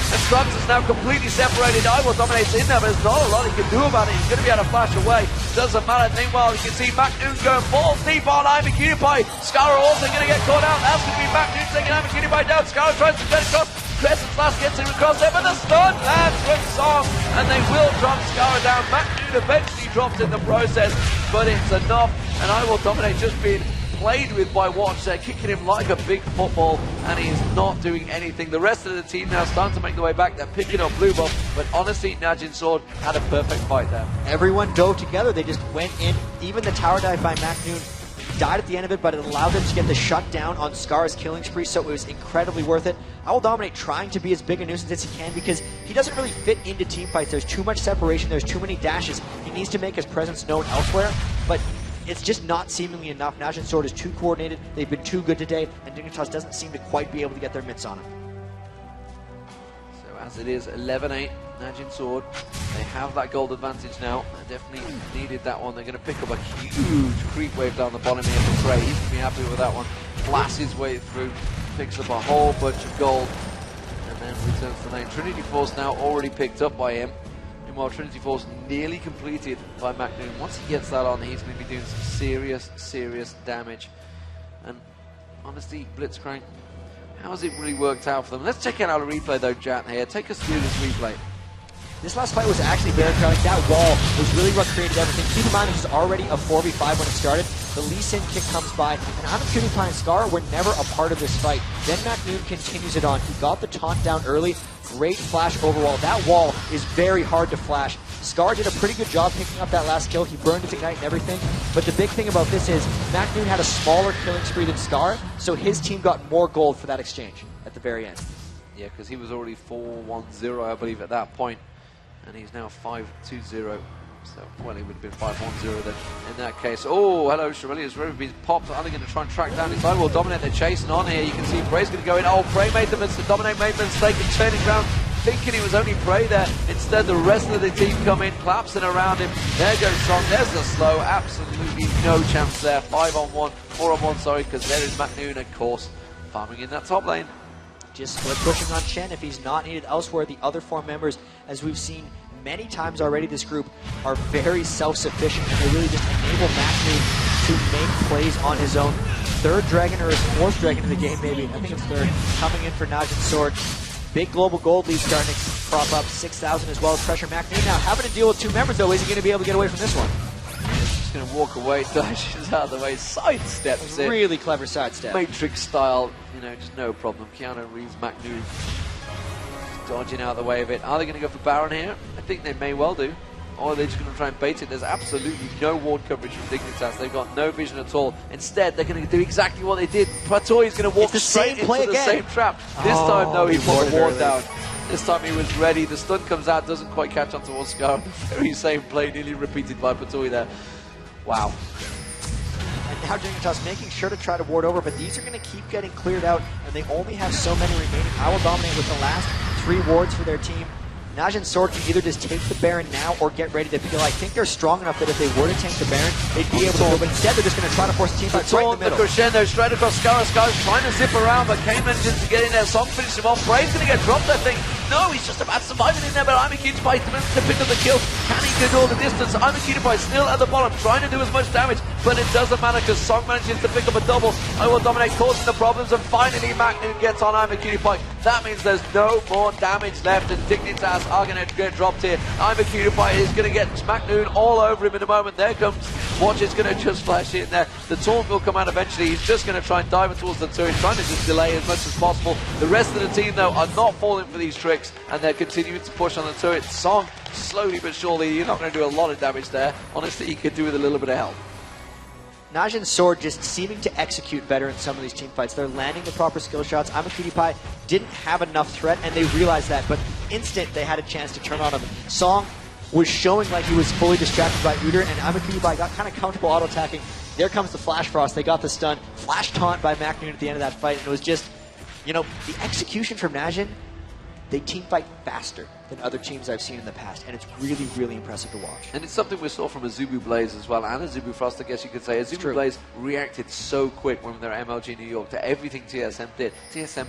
And Scruggs is now completely separated. I will dominate in there, but there's not a lot he can do about it. He's going to be able to flash away. Doesn't matter. Meanwhile, you can see MakNooN going balls deep on MakNooN. Scala also going to get caught out. That's going to be MakNooN taking MakNooN down. Scala tries to get across. Crescent Slash gets him across there, but the stun lands from Song, and they will drop Scala down. MakNooN eventually drops in the process, but it's enough, and I will dominate just being played with by Watch. They're kicking him like a big football, and he's not doing anything. The rest of the team now starting to make their way back. They're picking up blue buff, but honestly, Najin Sword had a perfect fight there. Everyone dove together. They just went in. Even the tower dive by MakNooN died at the end of it, but it allowed them to get the shutdown on Scar's killing spree, so it was incredibly worth it. I will dominate trying to be as big a nuisance as he can because he doesn't really fit into team fights. There's too much separation. There's too many dashes. He needs to make his presence known elsewhere, but it's just not seemingly enough. Najin Sword is too coordinated. They've been too good today, and Dignitas doesn't seem to quite be able to get their mitts on him. So as it is, 11-8, Najin Sword. They have that gold advantage now. They definitely needed that one. They're going to pick up a huge creep wave down the bottom here for Frey. He's going to be happy with that one. Blasts his way through, picks up a whole bunch of gold, and then returns to the lane. Trinity Force now already picked up by him. Meanwhile, Trinity Force nearly completed by MakNooN. Once he gets that on, he's going to be doing some serious damage. And honestly, Blitzcrank, how has it really worked out for them? Let's check out a replay though, Jan, here. Take us through this replay. This last fight was actually very crowded. That wall was really what created everything. Keep in mind, this was already a 4v5 when it started. The Lee Sin kick comes by, and MakNooN and Scar were never a part of this fight. Then MakNooN continues it on. He got the taunt down early. Great flash overall. That wall is very hard to flash. Scar did a pretty good job picking up that last kill. He burned his ignite and everything. But the big thing about this is MakNooN had a smaller killing spree than Scar, so his team got more gold for that exchange at the very end. Yeah, because he was already 4-1-0, I believe, at that point. And he's now 5-2-0. So, well, he would have been 5-1-0 then in that case. Oh, hello, Shirelius River being popped. Are they going to try and track down his side? Will dominate. They're chasing on here. You can see Prey's going to go in. Oh, Prey made the dominate, made the mistake and turning around, thinking it was only Prey there. Instead, the rest of the team come in, collapsing around him. There goes Song. There's the slow. Absolutely no chance there. 5-on-1, 4-on-1, sorry, because there is MakNooN, of course, farming in that top lane. Just split pushing on Chen if he's not needed elsewhere. The other four members, as we've seen many times already, this group are very self-sufficient, and they really just enable MakNooN to make plays on his own. Third dragon, or his fourth dragon in the game, maybe. I think it's third. Coming in for Najin Sword. Big global gold lead starting to crop up. 6,000 as well as pressure. MakNooN now having to deal with two members, though. Is he going to be able to get away from this one? Just going to walk away, dashes out of the way, sidesteps it. Really clever sidestep. Matrix style, you know, just no problem. Keanu Reeves, MakNooN dodging out of the way of it. Are they going to go for Baron here? I think they may well do. Or are they just going to try and bait it? There's absolutely no ward coverage from Dignitas. They've got no vision at all. Instead, they're going to do exactly what they did. Patoy is going to walk straight into the same trap. This time, though, he put the ward down. This time he was ready. The stun comes out, doesn't quite catch on towards Scar. The very same play, nearly repeated by Patoy there. Wow. And now Dignitas making sure to try to ward over, but these are going to keep getting cleared out, and they only have so many remaining. I will dominate with the last 3 wards for their team. Najin Sword can either just take the Baron now or get ready to peel. I think they're strong enough that if they were to tank the Baron, they'd be able to go, but instead they're just going to try to force a team fight right in the middle. The crescendo straight across Scar. Scar's trying to zip around, but Kane manages to get in there. Song finishes him off. Bray's going to get dropped, I think. No, he's just about surviving in there, but MakNooN to pick up the kill. Can he get all the distance? MakNooN still at the bottom, trying to do as much damage, but it doesn't matter because Song manages to pick up a double. I will dominate, causing the problems, and finally MakNooN gets on MakNooN. That means there's no more damage left, and Dignitas are going to get dropped here. MakNooN is going to get MakNooN all over him in a moment. There comes Watch, is going to just flash in there. The taunt will come out eventually. He's just going to try and dive towards the turret, trying to just delay as much as possible. The rest of the team, though, are not falling for these tricks, and they're continuing to push on the turret. Song, slowly but surely, you're not going to do a lot of damage there. Honestly, he could do with a little bit of help. Najin Sword just seeming to execute better in some of these team fights. They're landing the proper skill shots. MakNooN didn't have enough threat, and they realized that, but instant they had a chance to turn on him. Song was showing like he was fully distracted by Udyr, and MakNooN got kind of comfortable auto-attacking. There comes the Flash Frost. They got the stun. Flash taunt by MakNooN at the end of that fight, and it was just, you know, the execution from Najin, they team fight faster than other teams I've seen in the past, and it's really, really impressive to watch. And it's something we saw from Azubu Blaze as well, and Azubu Frost, I guess you could say. Azubu Blaze reacted so quick when they were MLG New York to everything TSM did. TSM,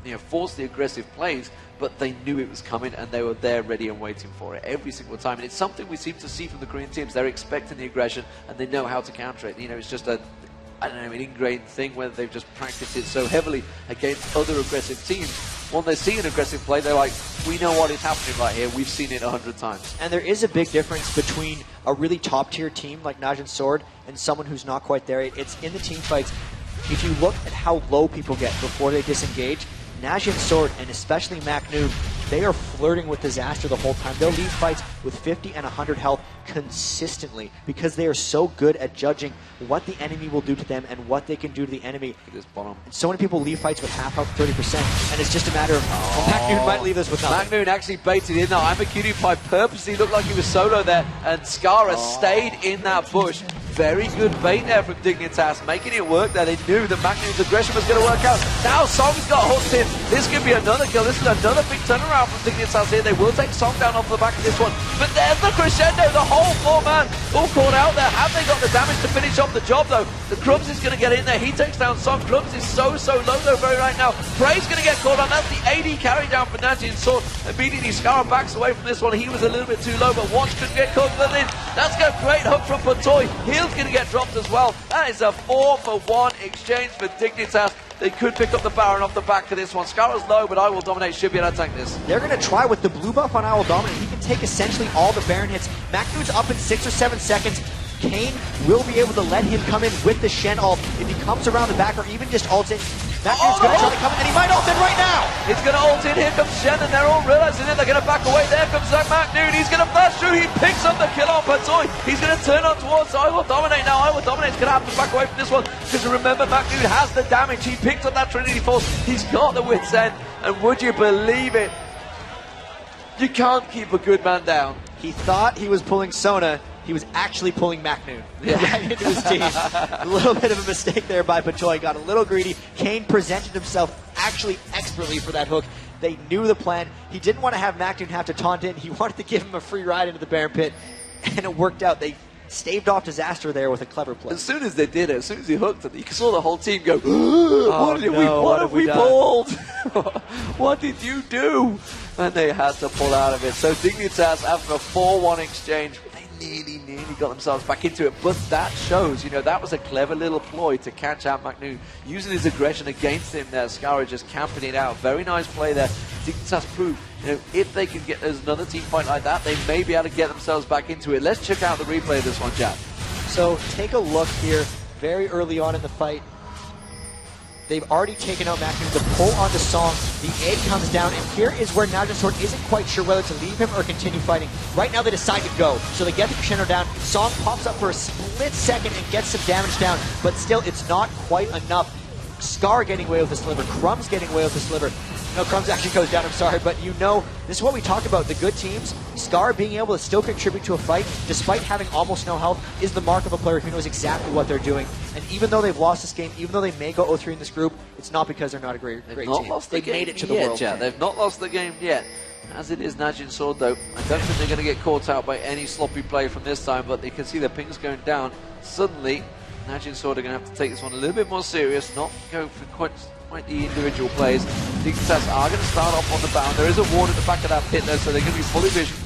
you know, forced the aggressive plays, but they knew it was coming, and they were there ready and waiting for it every single time. And it's something we seem to see from the Korean teams. They're expecting the aggression, and they know how to counter it. You know, it's just a, I don't know, an ingrained thing where they've just practiced it so heavily against other aggressive teams. When they see an aggressive play, they're like, we know what is happening right here. We've seen it 100 times. And there is a big difference between a really top-tier team like Najin Sword and someone who's not quite there. It's in the team fights. If you look at how low people get before they disengage, Najin Sword, and especially MakNooN, they are flirting with disaster the whole time. They'll leave fights with 50 and 100 health consistently because they are so good at judging what the enemy will do to them and what they can do to the enemy. This bottom. And so many people leave fights with half health, 30%, and it's just a matter of, well, MakNooN might leave this with nothing. MakNooN actually baited in. Now, MakNooN purposely looked like he was solo there, and Skara stayed in that bush. Very good bait there from Dignitas, making it work there. They knew that MakNoon's aggression was going to work out. Now Song's got hooked in. This could be another kill. This is another big turnaround from Dignitas here. They will take Song down off the back of this one. But there's the crescendo. The whole 4-man all caught out there. Have they got the damage to finish off the job, though? The Crumbs is going to get in there. He takes down Song. Crumbs is so low, though, very right now. Prey's going to get caught on. That's the AD carry down for Najin Sword. Immediately, Skara backs away from this one. He was a little bit too low, but Watch could get caught in. That's a great hook from Patoy. Heal's going to get dropped as well. That is a 4-for-1 exchange for Dignitas. They could pick up the Baron off the back of this one. Skara's low, but I will dominate. Should be able to tank this. They're going to try with the blue buff on I will dominate. He can take essentially all the Baron hits. MakNoon's up in 6 or 7 seconds. Kane will be able to let him come in with the Shen ult. If he comes around the back or even just ults in, MakNoon's going to try to come in, and he might ult in right now. He's going to ult in. Here comes Shen, and they're all realizing it. They're going to back away. There comes MakNooN. He's going to flash through. He picks up the kill on Patoy. He's going to turn on towards I will dominate now. I will dominate. He's going to have to back away from this one because remember, MakNooN has the damage. He picked up that Trinity Force. He's got the wit's end, and would you believe it? You can't keep a good man down. He thought he was pulling Sona. He was actually pulling MakNooN right into his team. A little bit of a mistake there by Patoy. Got a little greedy. Kane presented himself actually expertly for that hook. They knew the plan. He didn't want to have MakNooN have to taunt in. He wanted to give him a free ride into the Baron Pit, and it worked out. They staved off disaster there with a clever play. As soon as they did it, as soon as he hooked it, you saw the whole team go, what have we pulled? What did you do? And they had to pull out of it. So Dignitas, after a 4-1 exchange, nearly got themselves back into it, but that shows, you know, that was a clever little ploy to catch out MakNooN, using his aggression against him there. Skara just camping it out. Very nice play there. Dignitas proved, you know, if they can get there's another team fight like that, they may be able to get themselves back into it. Let's check out the replay of this one, Jack. So take a look here, very early on in the fight. They've already taken out MakNooN. The pull onto Song, the egg comes down, and here is where Najin Sword isn't quite sure whether to leave him or continue fighting. Right now they decide to go, so they get the crescendo down. Song pops up for a split second and gets some damage down, but still it's not quite enough. Scar getting away with the sliver, Crumbs getting away with the sliver. No, Crumbs actually goes down, I'm sorry, but you know, this is what we talked about, the good teams. Scar being able to still contribute to a fight, despite having almost no health, is the mark of a player who knows exactly what they're doing. And even though they've lost this game, even though they may go 0-3 in this group, it's not because they're not a great team. They've made it to the world. Yeah, they've not lost the game yet. As it is Najin Sword, though, I don't think they're going to get caught out by any sloppy play from this time, but you can see their pings going down. Suddenly, Najin Sword are going to have to take this one a little bit more serious, not go for quite the individual plays. Dignitas are going to start off on the bound. There is a ward at the back of that pit there, so they're going to be fully visioned.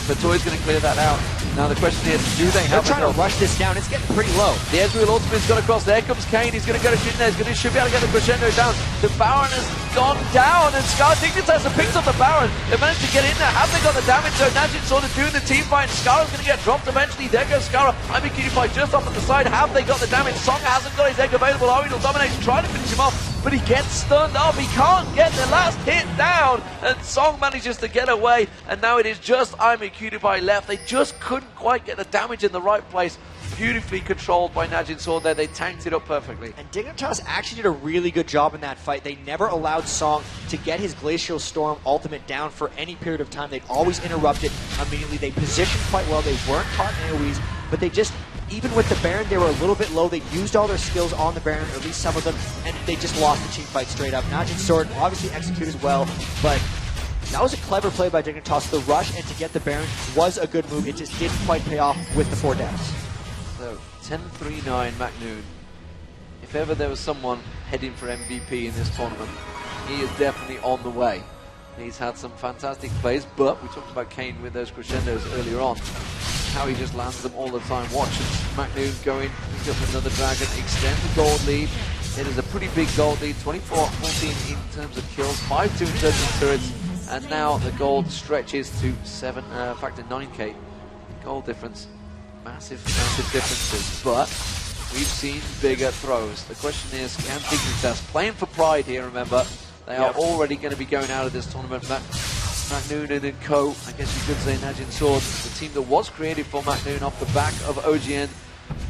Patoy's going to clear that out. Now the question is, do they have They're trying to rush this down. It's getting pretty low. The Ezreal ultimate's gone across. There comes Kane. He's going to go to shoot there. He should be able to get the crescendo down. The Baron has gone down, and Dignitas have picked up the Baron. They managed to get in there. Have they got the damage? So Najin sort of doing the team fight. Skara's going to get dropped eventually. There goes Skara. MakNooN just off at the side. Have they got the damage? Song hasn't got his egg available. Ariel dominates, trying to finish him off, but he gets stunned off. He can't get the last hit down, and Song manages to get away, and now it is just MakNooN left. They just couldn't quite get the damage in the right place. beautifully controlled by Najin Sword there. They tanked it up perfectly. And Dignitas actually did a really good job in that fight. They never allowed Song to get his Glacial Storm ultimate down for any period of time. They'd always interrupt it immediately. They positioned quite well. They weren't caught in AoEs, but they just, even with the Baron, they were a little bit low. They used all their skills on the Baron, or at least some of them, and they just lost the team fight straight up. Najin Sword obviously executed well, but that was a clever play by Dignitas. The rush and to get the Baron was a good move. It just didn't quite pay off with the 4 deaths. So, 10-3-9 MakNooN. If ever there was someone heading for MVP in this tournament, he is definitely on the way. He's had some fantastic plays, but we talked about Kane with those crescendos earlier on. How he just lands them all the time. Watch MakNooN going, pick up another dragon, extend the gold lead. It is a pretty big gold lead, 24-14 in terms of kills, 5-2 in terms of turrets, and now the gold stretches to 9k gold difference. Massive differences, but we've seen bigger throws. The question is, can Dignitas, playing for pride here, remember, they are already going to be going out of this tournament. MakNooN and co, I guess you could say Najin Sword, the team that was created for MakNooN off the back of OGN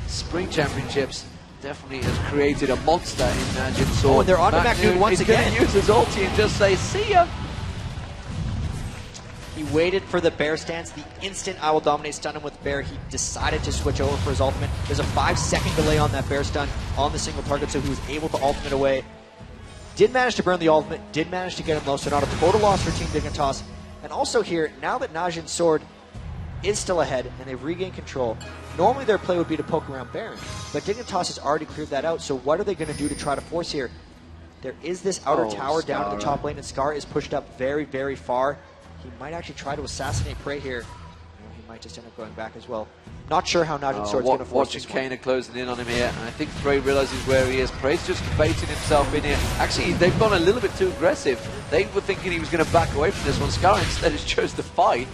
Spring Championships, definitely has created a monster in Najin Sword. Oh, and they're on to MakNooN once again. He's going to use his ulti and just say, see ya. He waited for the bear stance. The instant I will dominate stun him with bear, he decided to switch over for his ultimate. There's a 5-second delay on that bear stun on the single target, so he was able to ultimate away. Did manage to burn the ultimate, did manage to get him low, so not a total loss for Team Dignitas. And also here, now that Najin Sword is still ahead and they've regained control, normally their play would be to poke around Baron, but Dignitas has already cleared that out, so what are they going to do to try to force here? There is this outer tower down at the top lane, and Scar is pushed up very, very far. He might actually try to assassinate Prey here. He might just end up going back as well. Not sure how Najin Sword's going to force this one. Watching Kane closing in on him here, and I think Prey realizes where he is. Prey's just baiting himself in here. Actually, they've gone a little bit too aggressive. They were thinking he was going to back away from this one. Scar instead has chose to fight.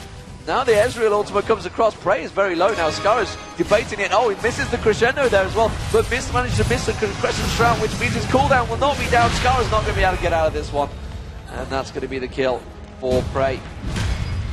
Now the Ezreal ultimate comes across. Prey is very low now. Scar is debating it. Oh, he misses the crescendo there as well, but managed to miss the crescent shroud, which means his cooldown will not be down. Scar is not going to be able to get out of this one, and that's going to be the kill for Prey.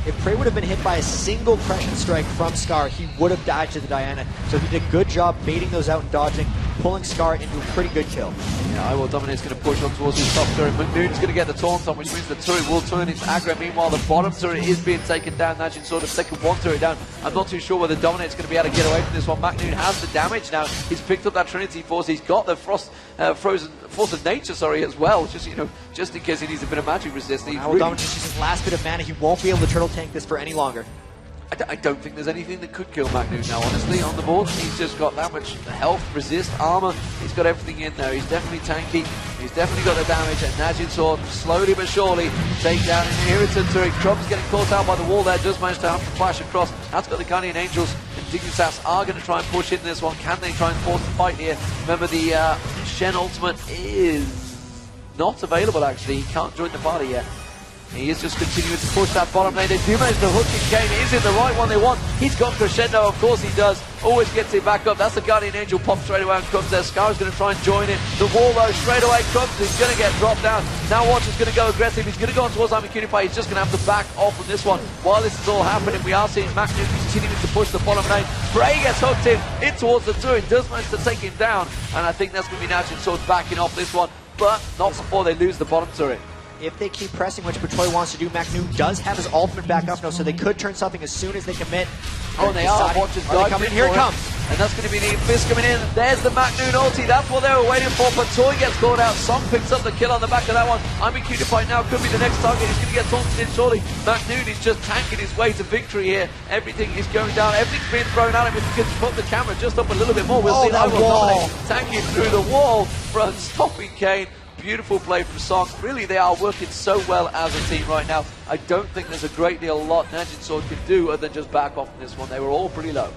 If Prey would have been hit by a single Crescent Strike from Scar, he would have died to the Diana. So he did a good job baiting those out and dodging, pulling Scar into a pretty good kill. Yeah, I will dominate. Going to push on towards his top turret. MakNooN's going to get the taunt on, which means the turret will turn its aggro. Meanwhile, the bottom turret is being taken down. Najin Sword has taken one turret down. I'm not too sure whether Dominate's going to be able to get away from this one. MakNooN has the damage now. He's picked up that Trinity Force. He's got the Frozen Force of Nature, just just in case he needs a bit of magic resist. Well, Dominate uses his last bit of mana. He won't be able to turtle tank this for any longer. I don't think there's anything that could kill MakNooN now, honestly, on the board. He's just got that much health, resist, armor. He's got everything in there. He's definitely tanky. He's definitely got the damage. And Najin Sword, slowly but surely, take down an Inheritor turret. Crumb's getting caught out by the wall there. Just managed to have to flash across. That's got the Guardian Angels. And Dignitas are going to try and push in this one. Can they try and force the fight here? Remember, the Shen ultimate is not available, actually. He can't join the party yet. He is just continuing to push that bottom lane. They do manage to hook in. Kane is in the right one they want. He's got crescendo, of course he does. Always gets it back up. That's the Guardian Angel pop straight away and comes there. Scar's going to try and join in. The wall though straight away comes. He's going to get dropped down. Now Watch is going to go aggressive. He's going to go on towards MakNooN. He's just going to have to back off from this one. While this is all happening, we are seeing MakNooN continuing to push the bottom lane. Prey gets hooked in towards the turret. Does manage to take him down. And I think that's going to be Najin Sword backing off this one. But not before they lose the bottom turret. If they keep pressing, which Batoy wants to do, MakNooN does have his ultimate back up now, so they could turn something as soon as they commit. Oh, they are. Watch his guy coming in. Here it comes. And that's going to be the Fist coming in. There's the MakNooN ulti. That's what they were waiting for. Batoy gets caught out. Song picks up the kill on the back of that one. MakNooN now could be the next target. He's going to get taunted in shortly. MakNooN is just tanking his way to victory here. Everything is going down. Everything's being thrown at him. If he can put the camera just up a little bit more, we'll see that wall. Tanking through the wall from stopping Kane. Beautiful play from Song. Really, they are working so well as a team right now. I don't think there's a great deal lot Najin Sword can do other than just back off from this one. They were all pretty low.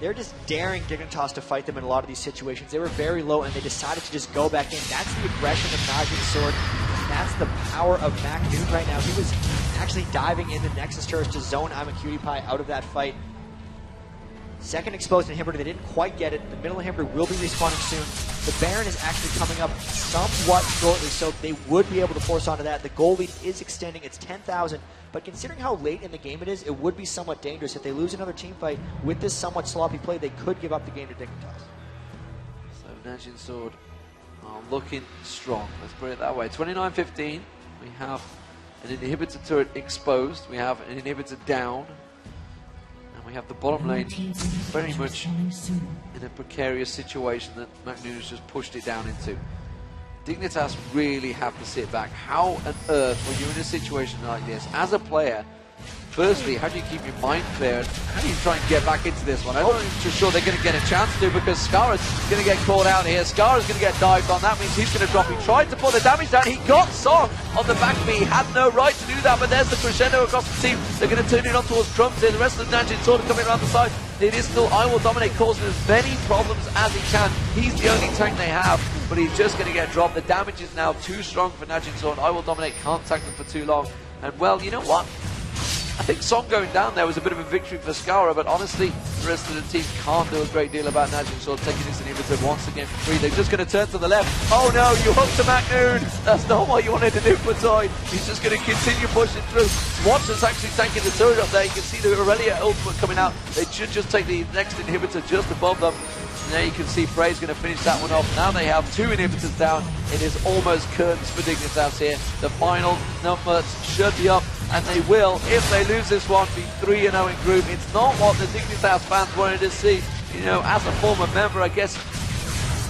They're just daring Dignitas to fight them in a lot of these situations. They were very low and they decided to just go back in. That's the aggression of Najin Sword. That's the power of MakNooN right now. He was actually diving in the Nexus turrets to zone MakNooN out of that fight. Second exposed inhibitor, they didn't quite get it. The middle inhibitor will be respawning soon. The Baron is actually coming up somewhat shortly, so they would be able to force onto that. The goal lead is extending. It's 10,000, but considering how late in the game it is, it would be somewhat dangerous. If they lose another team fight with this somewhat sloppy play, they could give up the game to Dignitas. So Najin Sword are looking strong. Let's put it that way. 29-15. We have an inhibitor turret exposed. We have an inhibitor down. And we have the bottom lane very much in a precarious situation that MakNooN has just pushed it down into. Dignitas really have to sit back. How on earth, when you're in a situation like this, as a player, firstly, how do you keep your mind clear? And how do you try and get back into this one? I'm not too sure they're going to get a chance to, because Skara's going to get caught out here. Skara's going to get dived on. That means he's going to drop. He tried to put the damage down. He got Song on the back of me. He had no right to do that, but there's the crescendo across the team. They're going to turn it on towards Drums here. The rest of the Najin Sword coming around the side. It is still I will dominate, causing as many problems as he can. He's the only tank they have, but he's just going to get dropped. The damage is now too strong for Najin Sword. I will dominate, can't tank them for too long. And well, you know what? I think Song going down there was a bit of a victory for Skara, but honestly, the rest of the team can't do a great deal about Najin Sword taking this inhibitor once again for free. They're just going to turn to the left. Oh no, you hooked to MakNooN. That's not what you wanted to do for Toy. He's just going to continue pushing through. Swanson's actually tanking the turret up there. You can see the Aurelia ultimate coming out. They should just take the next inhibitor just above them. And there you can see Frey's going to finish that one off. Now they have 2 inhibitors down. It is almost curtains for Dignitas here. The final numbers should be up, and they will, if they lose this one, be 3-0 in group. It's not what the Dignitas fans wanted to see. You know, as a former member, I guess,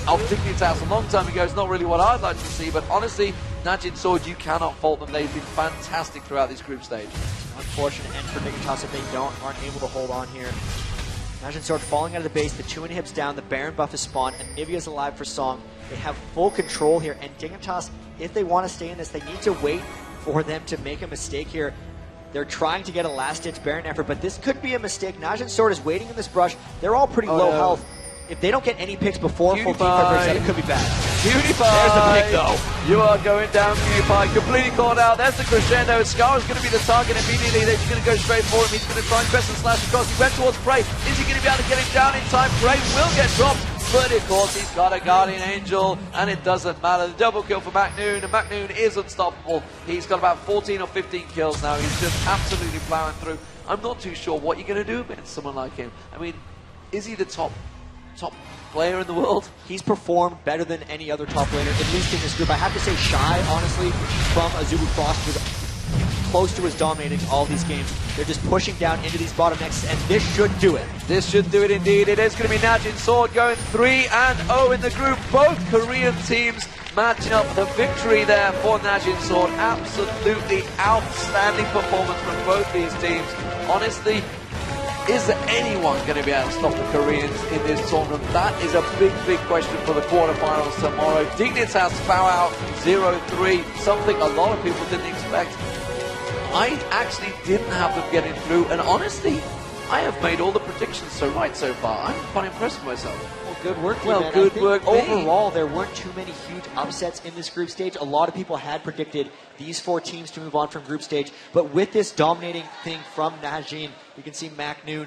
of Dignitas a long time ago, it's not really what I'd like to see, but honestly, Najin Sword, you cannot fault them. They've been fantastic throughout this group stage. Unfortunate end for Dignitas if they aren't able to hold on here. Najin Sword falling out of the base, the 2 inhibs down, the Baron buff is spawned, and Nivea's alive for Song. They have full control here, and Dignitas, if they want to stay in this, they need to wait for them to make a mistake here. They're trying to get a last-ditch Baron effort, but this could be a mistake. Najin Sword is waiting in this brush. They're all pretty low health. If they don't get any picks before full team fight breaks out, it could be bad. PewDiePie! There's the pick, though. You are going down, PewDiePie. Completely caught out. There's the crescendo. Skara's going to be the target immediately. They're just going to go straight for him. He's going to try and press and slash across. He went towards Prey. Is he going to be able to get him down in time? Prey will get dropped. But of course, he's got a Guardian Angel, and it doesn't matter. The double kill for MakNooN, and MakNooN is unstoppable. He's got about 14 or 15 kills now. He's just absolutely plowing through. I'm not too sure what you're going to do against someone like him. I mean, is he the top player in the world? He's performed better than any other top laner, at least in this group. I have to say Shy, honestly, from Azubu Frost was close to his dominating all these games. They're just pushing down into these bottlenecks, and this should do it. This should do it indeed. It is going to be Najin Sword going 3-0 in the group. Both Korean teams matching up the victory there for Najin Sword. Absolutely outstanding performance from both these teams. Honestly, is there anyone going to be able to stop the Koreans in this tournament? That is a big, big question for the quarterfinals tomorrow. Dignitas bow out 0-3, something a lot of people didn't expect. I actually didn't have them getting through, and honestly, I have made all the predictions so right so far. I'm quite impressed with myself. Well, good work, well, man. good work. Overall, there weren't too many huge upsets in this group stage. A lot of people had predicted these 4 teams to move on from group stage, but with this dominating thing from Najin, you can see MakNooN.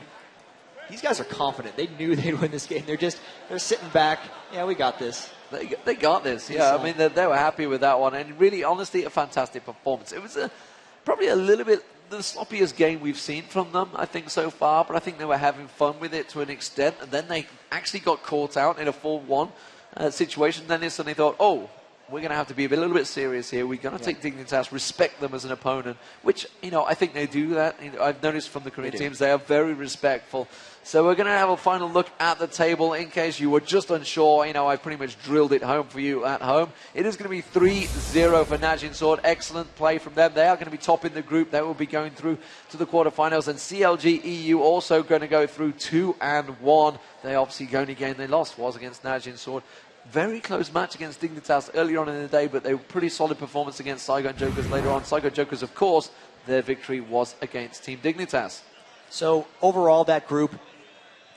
These guys are confident. They knew they'd win this game. They're sitting back. Yeah, we got this. They got this. Yeah, I mean, they were happy with that one, and really, honestly, a fantastic performance. It was probably a little bit the sloppiest game we've seen from them, I think, so far, but I think they were having fun with it to an extent, and then they actually got caught out in a 4-1 situation. Then they suddenly thought, oh, we're going to have to be a little bit serious here. We're going to take Dignitas, respect them as an opponent, which, you know, I think they do that. You know, I've noticed from the Korean teams, they are very respectful. So we're going to have a final look at the table in case you were just unsure. You know, I pretty much drilled it home for you at home. It is going to be 3-0 for Najin Sword. Excellent play from them. They are going to be top in the group. They will be going through to the quarterfinals. And CLG EU also going to go through 2-1. They obviously the only game they lost was against Najin Sword. Very close match against Dignitas earlier on in the day, but they were pretty solid performance against Saigon Jokers later on. Saigon Jokers, of course, their victory was against Team Dignitas. So overall, that group,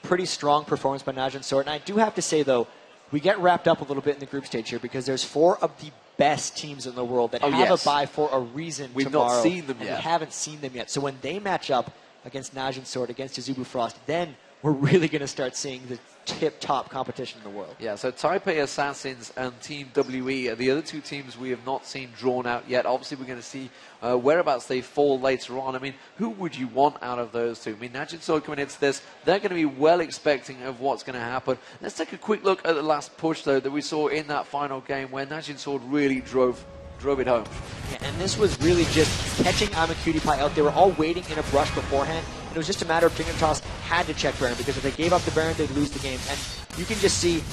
pretty strong performance by Najin Sword. And I do have to say, though, we get wrapped up a little bit in the group stage here because there's 4 of the best teams in the world that have a bye for a reason. We've tomorrow, not seen them yet. We haven't seen them yet. So when they match up against Najin Sword, against Azubu Frost, then we're really going to start seeing the tip-top competition in the world. Yeah, so Taipei Assassins and Team WE are the other two teams we have not seen drawn out yet. Obviously, we're going to see whereabouts they fall later on. I mean, who would you want out of those two? I mean, Najin Sword coming into this, they're going to be well expecting of what's going to happen. Let's take a quick look at the last push, though, that we saw in that final game where Najin Sword really drove it home. Yeah, and this was really just catching I'm a Cutie Pie out. They were all waiting in a brush beforehand. It was just a matter of Dignitas had to check Baron, because if they gave up the Baron, they'd lose the game. And you can just see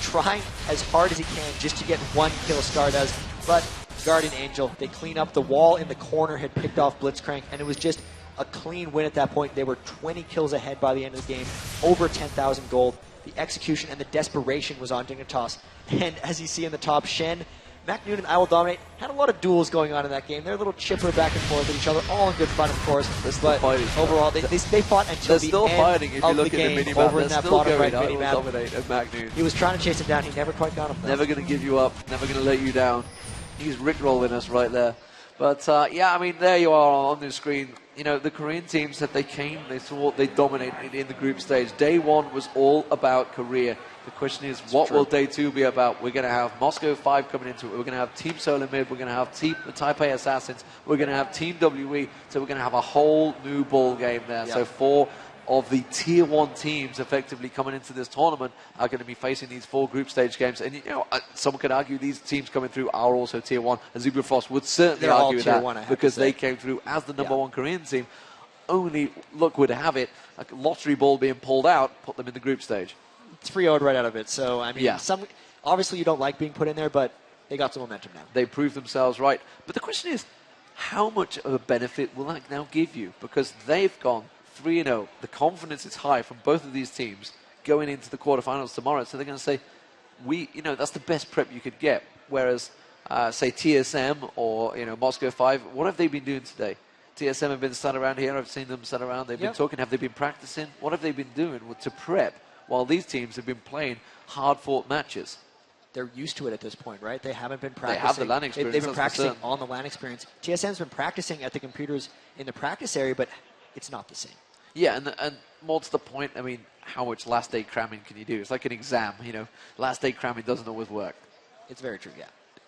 trying as hard as he can just to get one kill Scar does. But Guardian Angel, they clean up. The wall in the corner had picked off Blitzcrank, and it was just a clean win at that point. They were 20 kills ahead by the end of the game, over 10,000 gold. The execution and the desperation was on Dignitas. And as you see in the top, Shen, MakNooN and I Will Dominate had a lot of duels going on in that game. They're a little chipper back and forth with each other, all in good fun, of course. But overall, they fought until the still end fighting if you of look the game at the mini over map. in They're that still bottom right going mini Will map. Dominate at MakNooN. He was trying to chase him down. He never quite got him. Never going to give you up. Never going to let you down. He's rickrolling us right there. But, yeah, I mean, there you are on the screen. You know, the Korean teams that they came, they thought they dominated in the group stage. Day one was all about Korea. The question is, what will day two be about? We're going to have Moscow 5 coming into it. We're going to have Team Solar Mid. We're going to have the Taipei Assassins. We're going to have Team WE. So we're going to have a whole new ball game there. Yep. So 4 of the Tier 1 teams effectively coming into this tournament are going to be facing these 4 group stage games. And, you know, some could argue these teams coming through are also Tier 1. And Zubra Frost would certainly They're all argue Tier that 1, I have because to say. they came through as the number 1 Korean team. Only luck would have it, a lottery ball being pulled out, put them in the group stage. It's 3-0'd right out of it. So, I mean, Yeah. obviously you don't like being put in there, but they got some momentum now. They proved themselves right. But the question is, how much of a benefit will that now give you? Because they've gone 3-0. The confidence is high from both of these teams going into the quarterfinals tomorrow. So they're going to say, that's the best prep you could get. Whereas, say, TSM or, Moscow 5, what have they been doing today? TSM have been sat around here. I've seen them sat around. They've been talking. Have they been practicing? What have they been doing to prep while these teams have been playing hard-fought matches? They're used to it at this point, right? They haven't been practicing. They have the LAN experience. They've been practicing on the LAN experience. TSM's been practicing at the computers in the practice area, but it's not the same. Yeah, and more to the point, I mean, how much last day cramming can you do? It's like an exam, Last day cramming doesn't always work. It's very true, yeah.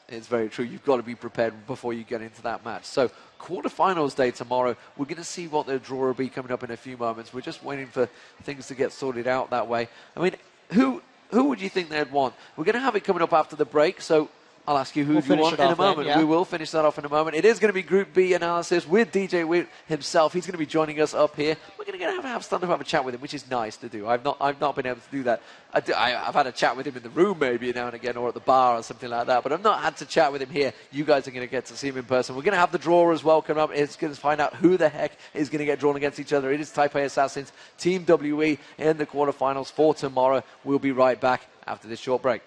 It's very true. You've got to be prepared before you get into that match. So, quarterfinals day tomorrow. We're going to see what the draw will be coming up in a few moments. We're just waiting for things to get sorted out that way. I mean, who would you think they'd want? We're going to have it coming up after the break, so I'll ask you who you want in a moment. Yeah. We will finish that off in a moment. It is going to be Group B analysis with DJ Wheat himself. He's going to be joining us up here. We're going to have a chat with him, which is nice to do. I've not been able to do that. I've had a chat with him in the room maybe now and again, or at the bar or something like that, but I've not had to chat with him here. You guys are going to get to see him in person. We're going to have the draw as well coming up. It's going to find out who the heck is going to get drawn against each other. It is Taipei Assassins, Team WE in the quarterfinals for tomorrow. We'll be right back after this short break.